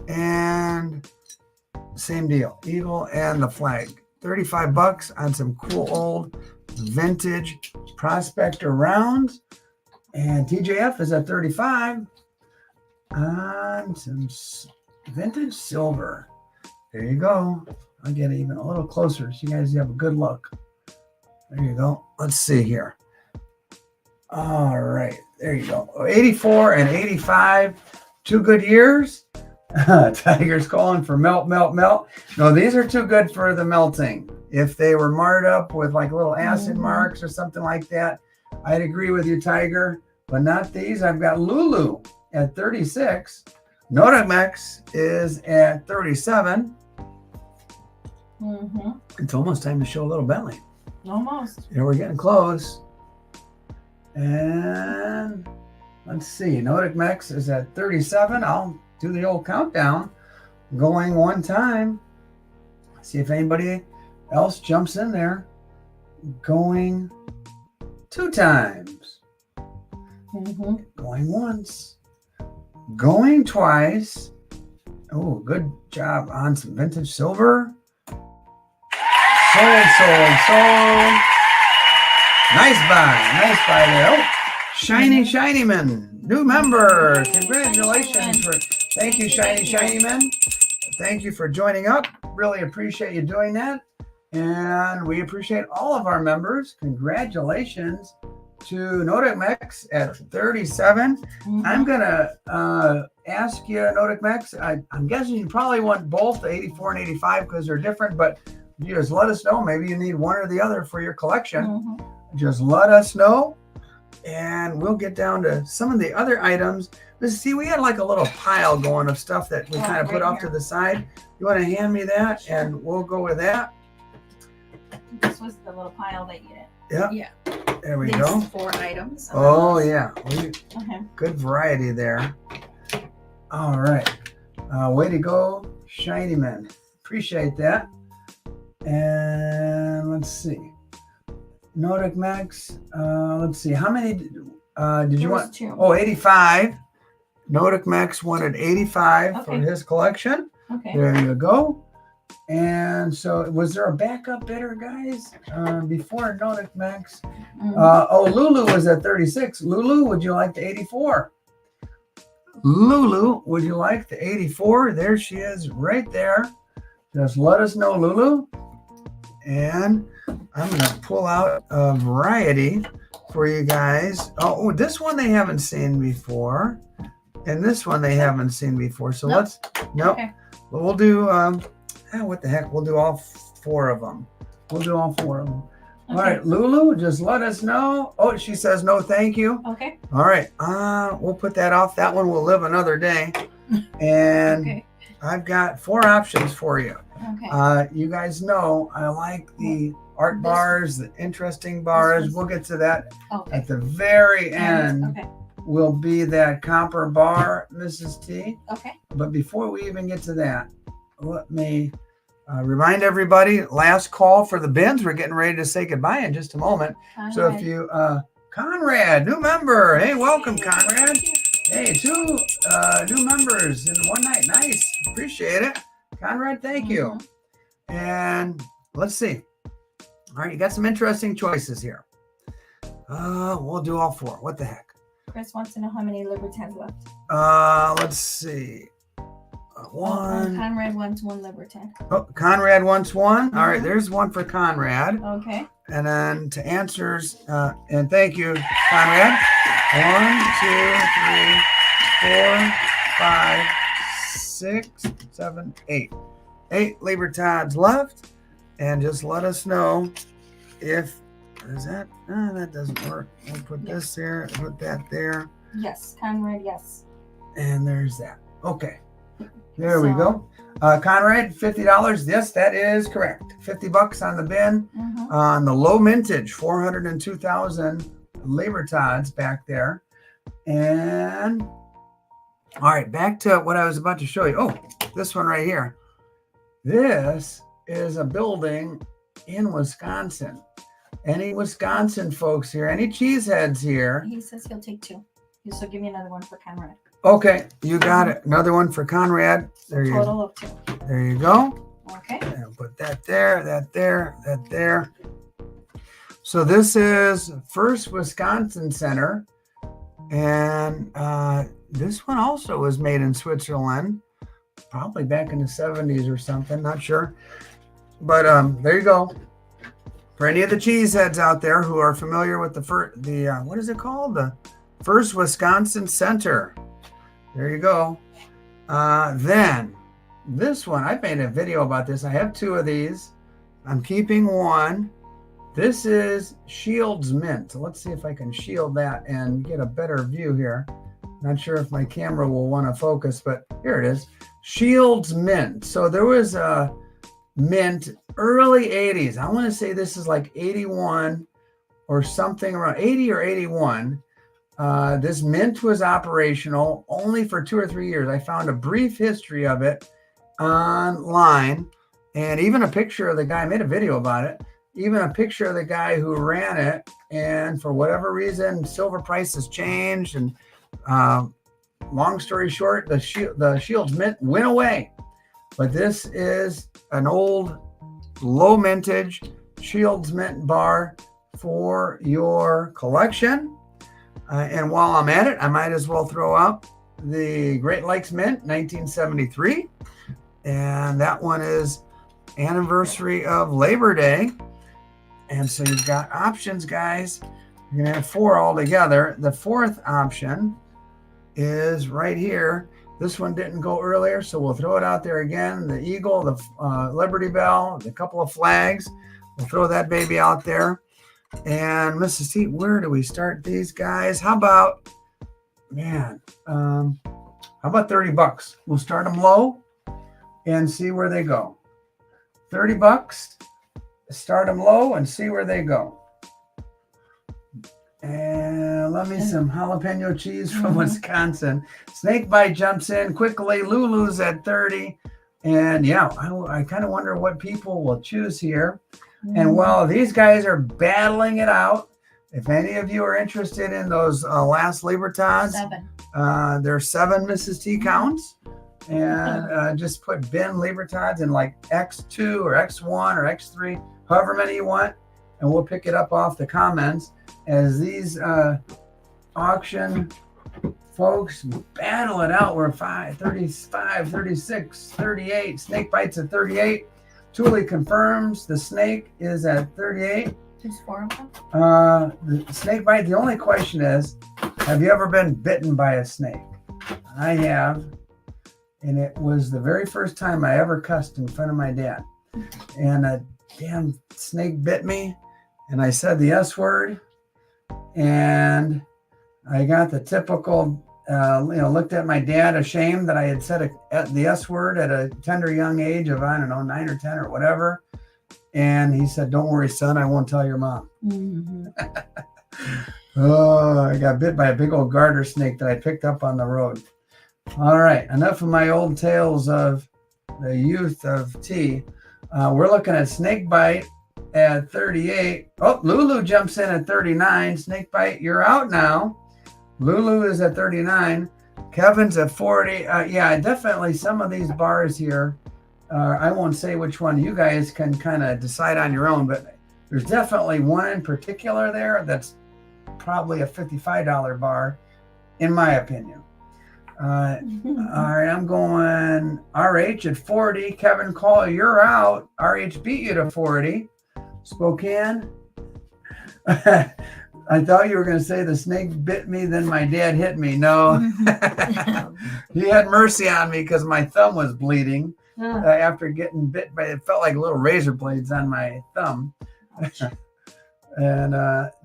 And same deal. Eagle and the flag. $35 on some cool old vintage Prospector rounds. And TJF is at 35 on some vintage silver. There you go. I'll get even a little closer so you guys have a good look. There you go. Let's see here. All right. There you go. 84 and 85. 2 good years. Tiger's calling for melt. No, these are too good for the melting. If they were marred up with like little acid marks or something like that, I'd agree with you, Tiger. But not these. I've got Lulu at 36. Notamex is at 37. It's almost time to show a little Bentley. Almost. Yeah, we're getting close. And let's see, Nordic Mex is at 37. I'll do the old countdown. Going one time. See if anybody else jumps in there. Going two times. Going once. Going twice. Oh, good job on some vintage silver. Sold. Nice buy there. Oh, Shiny Man, new member. Congratulations. Thank you, Shiny Man. Thank you for joining up. Really appreciate you doing that. And we appreciate all of our members. Congratulations to Nordic Mex at 37. I'm going to ask you, Nordic Mex, I'm guessing you probably want both the 84 and 85 because they're different, but you just let us know. Maybe you need one or the other for your collection. Just let us know, and we'll get down to some of the other items. But see, we had like a little pile going of stuff that we kind of put off to the side. You want to hand me that, and we'll go with that. This was the little pile that you did. Yeah. There we go. 4 items. Oh, yeah. Good variety there. All right. Way to go, Shiny Man. Appreciate that. And let's see. Nordic Mex. Let's see. How many did you want? 2. Oh, 85. Nordic Mex wanted 85 for his collection. Okay. There you go. And so, was there a backup bidder, guys, before Nordic Mex? Lulu was at 36. Lulu, would you like the 84? Lulu, would you like the 84? There she is right there. Just let us know, Lulu. And I'm going to pull out a variety for you guys. Oh, this one they haven't seen before. And this one they haven't seen before. So let's, Okay. We'll do, what the heck? We'll do all 4 of them. Okay. All right, Lulu, just let us know. Oh, she says no, thank you. Okay. All right, we'll put that off. That one will live another day. And I've got 4 options for you. Okay. You guys know I like the art bars, the interesting bars. We'll get to that at the very end. Okay. Will be that copper bar, Mrs. T. Okay. But before we even get to that, let me remind everybody, last call for the bins. We're getting ready to say goodbye in just a moment. So if you, Conrad, new member. Hey, welcome, Conrad. Hey, 2 new members in one night. Nice. Appreciate it. Conrad, thank you. And let's see. All right, you got some interesting choices here. We'll do all 4. What the heck? Chris wants to know how many Libertans left. Let's see. 1. Conrad wants 1 Libertan. Oh, Conrad wants 1. All right, there's 1 for Conrad. Okay. And then to answers, and thank you, Conrad. 1, 2, 3, 4, 5, 6, 7, 8. 8 Libertans left. And just let us know if that doesn't work. We'll put this there, put that there. Yes, Conrad, yes. And there's that. Okay. There we go. Conrad, $50. Yes, that is correct. $50 on the bin. On the low mintage, 402,000 Libertans back there. And all right, back to what I was about to show you. Oh, this one right here. This is a building in Wisconsin. Any Wisconsin folks here? Any cheeseheads here? He says he'll take 2. So give me another one for Conrad. Okay, you got it. Another one for Conrad. There you go. Total of 2. There you go. Okay. And I'll put that there, that there, that there. So this is First Wisconsin Center. And this one also was made in Switzerland, probably back in the 70s or something, not sure. But there you go. For any of the cheeseheads out there who are familiar with what is it called? The First Wisconsin Center. There you go. Then this one, I made a video about this. I have 2 of these. I'm keeping 1. This is Shields Mint. So let's see if I can shield that and get a better view here. Not sure if my camera will want to focus, but here it is. Shields Mint. So there was a mint early 80s. I want to say this is like 81 or something around 80 or 81. This mint was operational only for 2 or 3 years. I found a brief history of it online, and even a picture of the guy. I made a video about it. Even a picture of the guy who ran it. And for whatever reason, silver prices changed. And long story short, the Shields Mint went away. But this is an old, low mintage Shields Mint bar for your collection. And while I'm at it, I might as well throw out the Great Lakes Mint, 1973. And that one is anniversary of Labor Day. And so you've got options, guys. You're going to have 4 altogether. The 4th option is right here. This one didn't go earlier, so we'll throw it out there again. The Eagle, the Liberty Bell, the couple of flags. We'll throw that baby out there. And Mrs. T, where do we start these guys? How about, how about $30? We'll start them low and see where they go. $30. Start them low and see where they go. And love me some jalapeno cheese from Wisconsin. Snakebite jumps in quickly. Lulu's at 30. And yeah, I kind of wonder what people will choose here. And while these guys are battling it out, if any of you are interested in those last Libertads, 7. there's 7 Mrs. T counts. And just put bin Libertads in like X2 or X1 or X3, however many you want, and we'll pick it up off the comments as these auction folks battle it out. We're 35, 36, 38. Snake bites at 38. Thule confirms the snake is at 38. There's 4 of them? The snake bite, the only question is, have you ever been bitten by a snake? I have. And it was the very first time I ever cussed in front of my dad. And a damn snake bit me. And I said the S word. And I got the typical, looked at my dad ashamed that I had said the S word at a tender young age of, 9 or 10 or whatever. And he said, "Don't worry, son, I won't tell your mom." Oh, I got bit by a big old garter snake that I picked up on the road. All right, enough of my old tales of the youth of T. We're looking at snakebite at 38. Oh, Lulu jumps in at 39. Snakebite, you're out now. Lulu is at 39. Kevin's at 40. Yeah, definitely some of these bars here. I won't say which one. You guys can kind of decide on your own, but there's definitely one in particular there that's probably a $55 bar, in my opinion. All right, I'm going RH at 40. Kevin Call, you're out. RH beat you to 40. Spokane. I thought you were going to say the snake bit me, then my dad hit me. No. He had mercy on me because my thumb was bleeding after getting bit by, it felt like little razor blades on my thumb. And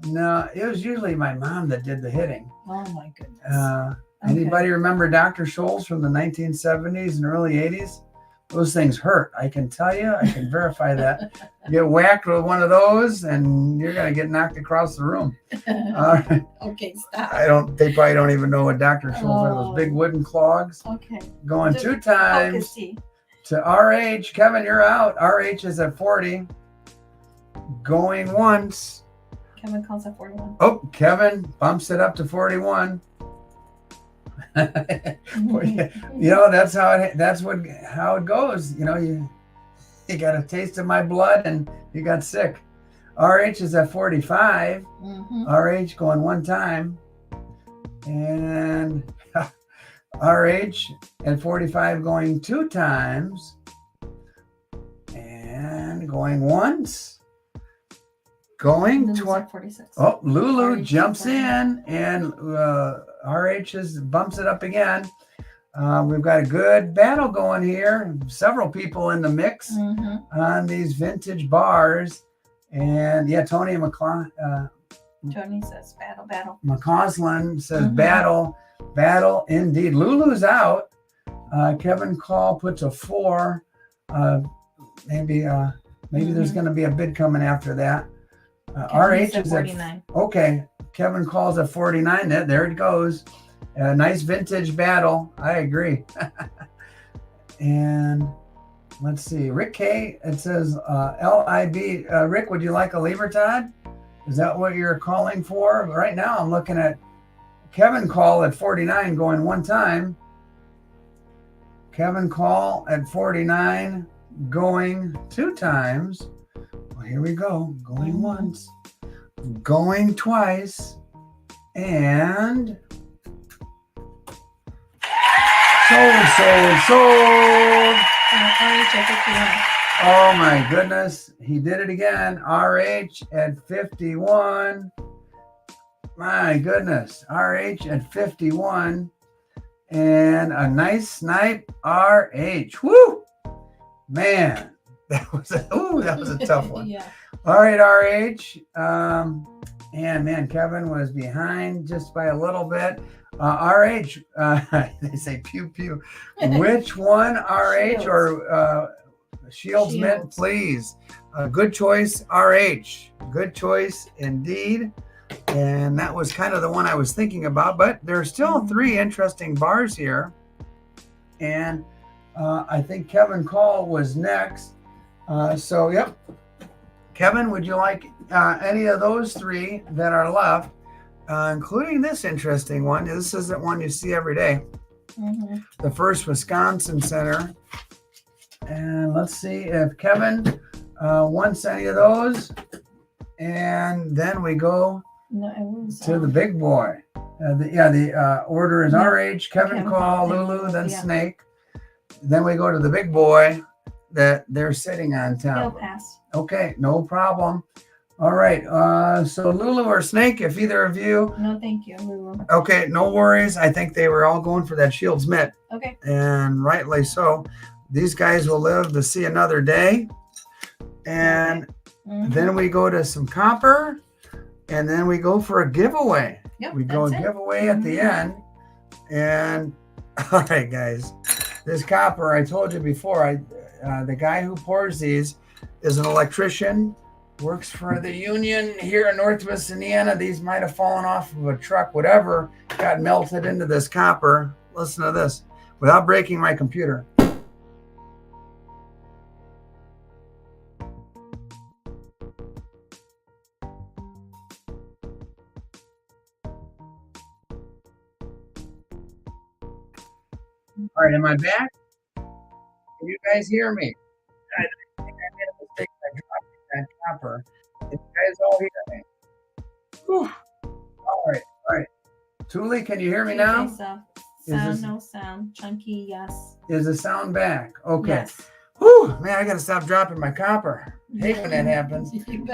no, it was usually my mom that did the hitting. Oh my goodness. Anybody remember Dr. Scholl's from the 1970s and early 80s? Those things hurt. I can tell you. I can verify that. Get whacked with one of those, and you're gonna get knocked across the room. Okay, stop. They probably don't even know what Dr. Scholl's are. Those big wooden clogs. Okay. Going 2 times to RH. Kevin, you're out. RH is at 40. Going once. Kevin calls at 41. Oh, Kevin bumps it up to 41. That's how it goes. You got a taste of my blood and you got sick. RH is at 45. RH going 1 time, and RH at 45 going 2 times, and going once. Going 46. Oh, Lulu RH jumps in, and RH bumps it up again. We've got a good battle going here. Several people in the mix on these vintage bars. And yeah, Tony Tony says battle. McCausland says battle indeed. Lulu's out. Kevin Call puts a 4. Maybe there's going to be a bid coming after that. Kevin RH said is at 49. okay. Kevin calls at 49. There it goes. A nice vintage battle. I agree. And let's see. Rick K. It says LIB. Rick, would you like a Libertad? Is that what you're calling for? Right now, I'm looking at Kevin call at 49 going one time. Kevin call at 49 going two times. Well, here we go. Going once, going twice, and sold. RH at 51. Oh my goodness. He did it again. RH at 51. My goodness. RH at 51. And a nice snipe RH. Woo! Man. That was a tough one. Yeah. All right, RH. And man, Kevin was behind just by a little bit. RH, they say pew pew. Which one, RH Shields. or Shields Mint, Shields. please? Good choice, RH. Good choice indeed. And that was kind of the one I was thinking about, but there are still three interesting bars here. And I think Kevin Call was next. So, yep. Kevin, would you like any of those three that are left, including this interesting one? This isn't one you see every day. The First Wisconsin Center. And let's see if Kevin wants any of those. And then we go to the big boy. The order is RH, Kevin Call, Lulu, then Snake. Then we go to the big boy that they're sitting on They'll top. pass. Okay, no problem. All right. So Lulu or Snake, if either of you. No, thank you, Lulu. Okay, no worries. I think they were all going for that Shields Mitt. Okay. And rightly so. These guys will live to see another day. And then we go to some copper. And then we go for a giveaway. Yep, We go that's it. giveaway at the end. And all right, guys. This copper, I told you before, the guy who pours these is an electrician, works for the union here in Northwest Indiana. These might have fallen off of a truck, whatever, got melted into this copper. Listen to this, without breaking my computer. All right, am I back? Can you guys hear me? I think I made a mistake by dropping that copper. Can you guys all hear me? Whew. All right. Thule, can you hear me now? Sound, no sound. Chunky, yes. Is the sound back? Okay. Yes. Whew, man, I got to stop dropping my copper. Hate when that happens. You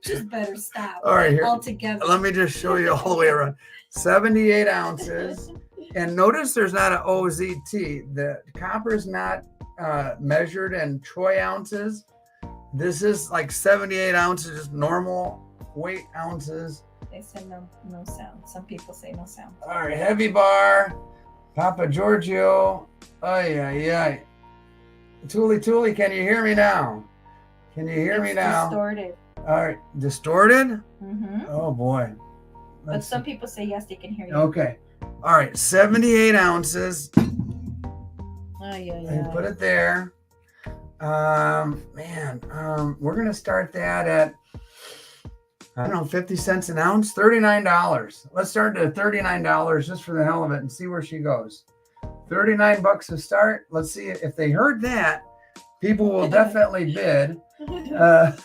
just better stop. All right, here. Altogether. Let me just show you all the way around. 78 ounces. And notice there's not an OZT. The copper is not measured in troy ounces. This is like 78 ounces, just normal weight ounces. They said no sound. Some people say no sound. All right, heavy bar, Papa Giorgio. Ay. Thule, can you hear me now? Can you hear me now? Distorted. All right, distorted? Mm-hmm. Oh boy. But some people say yes, they can hear you. Okay. All right, 78 ounces. Yeah. Put it there. We're gonna start that at 50 cents an ounce, $39. Let's start at $39 just for the hell of it and see where she goes. $39 to start. Let's see if they heard that. People will definitely bid, and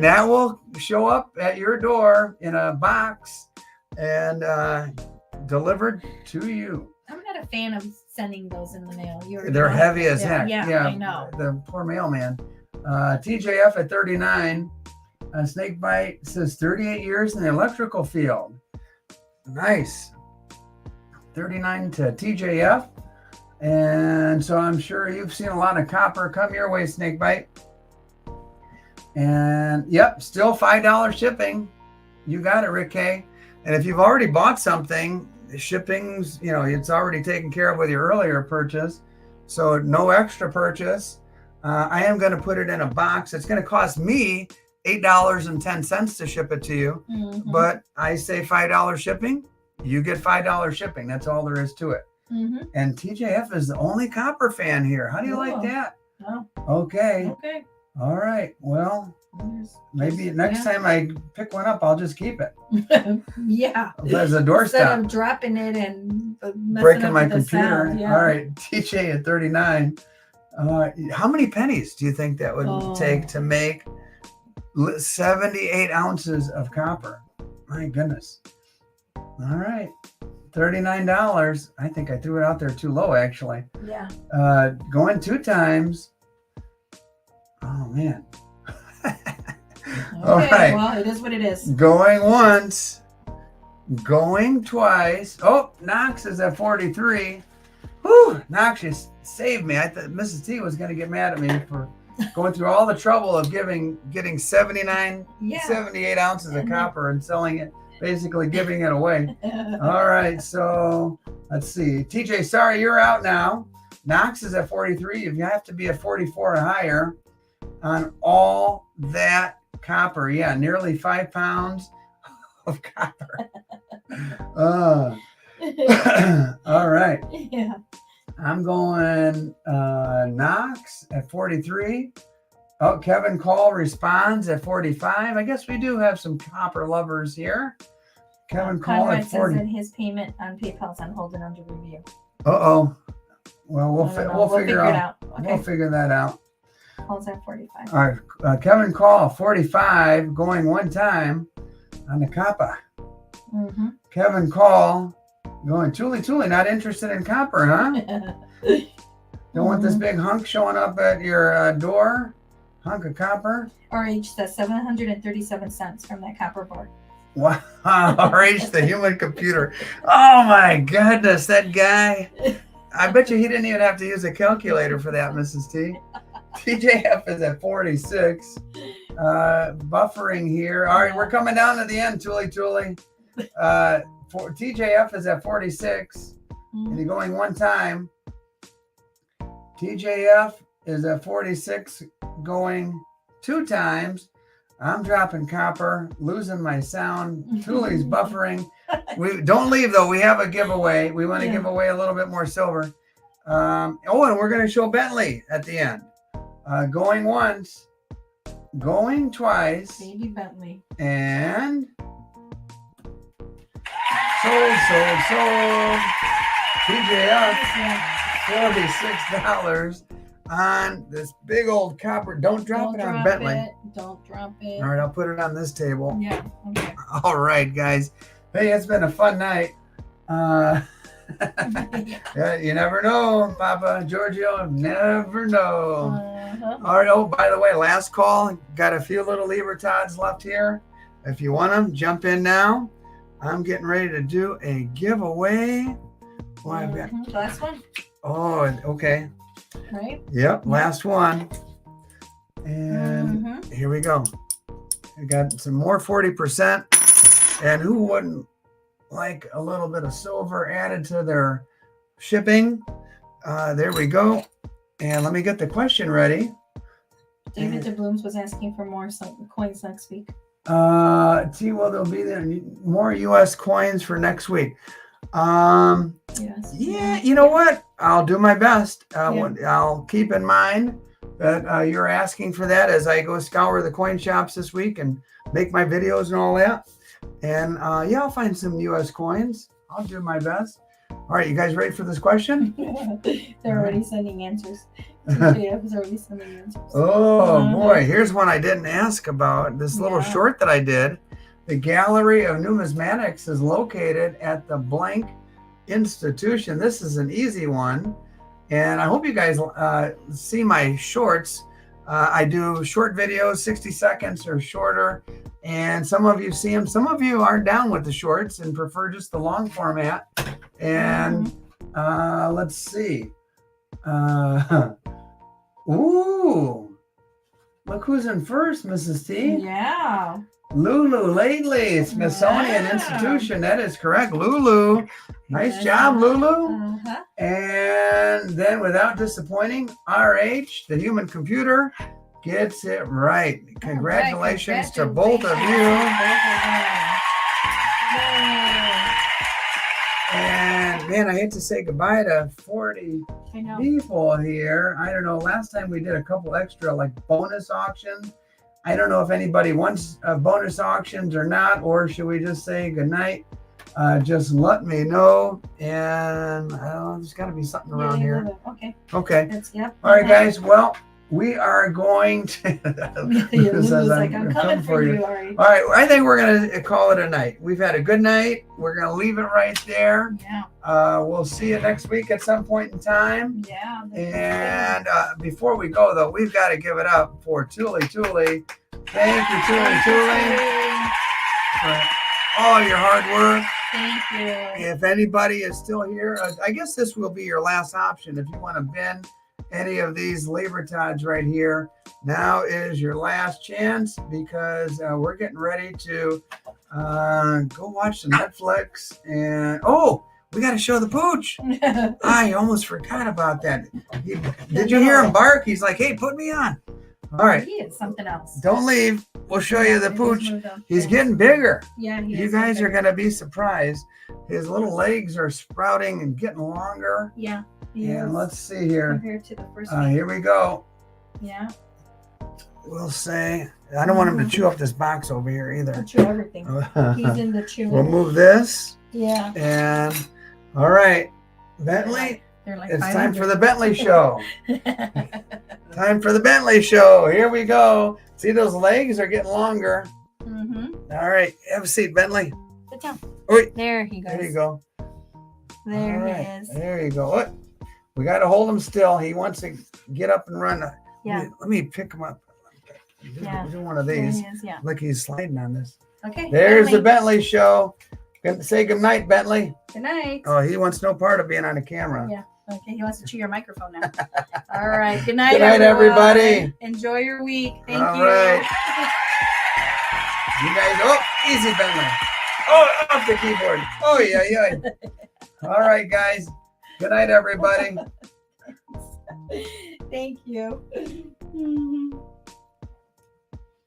that will show up at your door in a box and delivered to you. I'm not a fan of sending those in the mail. They're heavy as heck. Yeah, I know. The poor mailman. TJF at 39. Snakebite says 38 years in the electrical field. Nice. 39 to TJF. And so I'm sure you've seen a lot of copper come your way, Snakebite. And yep, still $5 shipping. You got it, Rick K. And if you've already bought something, the shipping's, it's already taken care of with your earlier purchase. So no extra purchase. I am going to put it in a box. It's going to cost me $8.10 to ship it to you. Mhm. But I say $5 shipping. You get $5 shipping. That's all there is to it. Mhm. And TJF is the only copper fan here. How do you like Oh. that? Oh, Okay. okay. All right. Well, There's- maybe next time I pick one up, I'll just keep it Yeah. as a Instead doorstop. of dropping it and messing Breaking up my with the computer. sound, yeah. All right. TJ at 39. How many pennies do you think that would Oh. take to make 78 ounces of copper? My goodness. All right. $39. I think I threw it out there too low, actually. Yeah. Going 2 times. Oh, man. All Okay, right. well, it is what it is. Going once. Going twice. Oh, Knox is at 43. Whew, Knox, you saved me. I thought Mrs. T was going to get mad at me for going through all the trouble of getting 78 ounces of And then- copper and selling it, basically giving it away. All right, so let's see. TJ, sorry, you're out now. Knox is at 43. You have to be at 44 or higher on all that copper. Yeah, nearly 5 pounds of copper. All right. Yeah. I'm going Knox at 43. Oh, Kevin Call responds at 45. I guess we do have some copper lovers here. Kevin Call Conrad at says 40. that his payment on PayPal is on hold and under review. Uh-oh. Well, we'll I don't know. we'll figure it out. out. We'll Okay. figure that out. Paul's at 45. All right. Kevin Call 45 going 1 time on the copper. Mm-hmm. Kevin Call going Tuli, not interested in copper, huh? Don't want this big hunk showing up at your door? Hunk of copper? RH says 737 cents from that copper bar. Wow, RH, the human computer. Oh my goodness, that guy. I bet you he didn't even have to use a calculator for that, Mrs. T. TJF is at 46. Buffering here. All right, we're coming down to the end, Tuli. TJF is at 46. And you're going 1 time. TJF is at 46 going 2 times. I'm dropping copper, losing my sound. Tuli's buffering. We don't leave though. We have a giveaway. We want to give away a little bit more silver. And we're going to show Bentley at the end. Going once, going twice, Baby Bentley. and sold. TJF, $46 on this big old copper. Don't drop it on Bentley. Don't drop it. All right, I'll put it on this table. Yeah. Okay. All right, guys. Hey, it's been a fun night. Yeah, you never know, Papa Giorgio. Never know. All right. Oh, by the way, last call. Got a few little Libertads left here. If you want them, jump in now. I'm getting ready to do a giveaway. Well, I've got, Last one, oh, okay. right? Yep, last one. And here we go. I got some more 40%. And who wouldn't like a little bit of silver added to their shipping? There we go. And let me get the question ready. David DeBlooms was asking for more coins next week. There'll be there more U.S. coins for next week. Yes. Yeah, you know what? I'll do my best. I'll keep in mind that you're asking for that as I go scour the coin shops this week and make my videos and all that. And I'll find some U.S. coins. I'll do my best. All right, you guys ready for this question? They're already sending answers. TJF is already sending answers. Oh boy, here's one I didn't ask about. This little short that I did. The Gallery of Numismatics is located at the blank institution. This is an easy one. And I hope you guys see my shorts. I do short videos, 60 seconds or shorter. And some of you see them. Some of you aren't down with the shorts and prefer just the long format. And let's see. Ooh, look who's in first, Mrs. T. Yeah. Lulu Lately, Smithsonian Wow. Institution. That is correct. Lulu. Nice job, Lulu. Uh-huh. And then without disappointing, RH, the human computer, gets it right. Congratulations to both of you. And man, I hate to say goodbye to 40 I know. people here. I don't know. Last time we did a couple extra like bonus auctions. I don't know if anybody wants bonus auctions or not, or should we just say goodnight? Just let me know. And there's got to be something around here. Okay. Okay. That's, yep. All right, guys. Well, we are going to. Lulu's says, like, I'm coming for you, Ari. All right. I think we're going to call it a night. We've had a good night. We're going to leave it right there. Yeah. We'll see you next week at some point in time. Yeah. And before we go, though, we've got to give it up for Tuli. Thank you, Tuli, for all your hard work. Thank you. If anybody is still here, I guess this will be your last option. If you want to bin any of these Libertads right here, now is your last chance because we're getting ready to go watch some Netflix. And we got to show the pooch. I almost forgot about that. Did you hear him bark? He's like, hey, put me on. All right. He is something else. Don't leave. We'll show you the He pooch. just moved up. He's getting bigger. Yeah, he You is guys bigger. are going to be surprised. His little legs are sprouting and getting longer. Yeah. He And is let's see here. compared to the first one. Here we go. Yeah. We'll say, I don't want him to chew up this box over here He'll either. chew everything. He's in the chewing. We'll move this. Yeah. And all right, Bentley, They're like it's time for 500. the Bentley show. Time for the Bentley show. Here we go. See, those legs are getting longer. Mm-hmm. All right, have a seat, Bentley. Sit down. Oi. There he goes. There you go. There All right, he is. There you go. What? We got to hold him still. He wants to get up and run. Yeah. Let me pick him up. Yeah. Do one of There these. he is. Yeah. Look, he's sliding on this. Okay. There's the Bentley. Bentley show. Say good night, Bentley. Good night. Oh, he wants no part of being on the camera. Yeah. Okay. He wants to chew your microphone now. All right. Good night. Good night, everyone. everybody. Enjoy your week. Thank All you. right. You guys, easy, Bentley. Oh, off the keyboard. Oh, yeah. All right, guys. Good night, everybody. Thank you.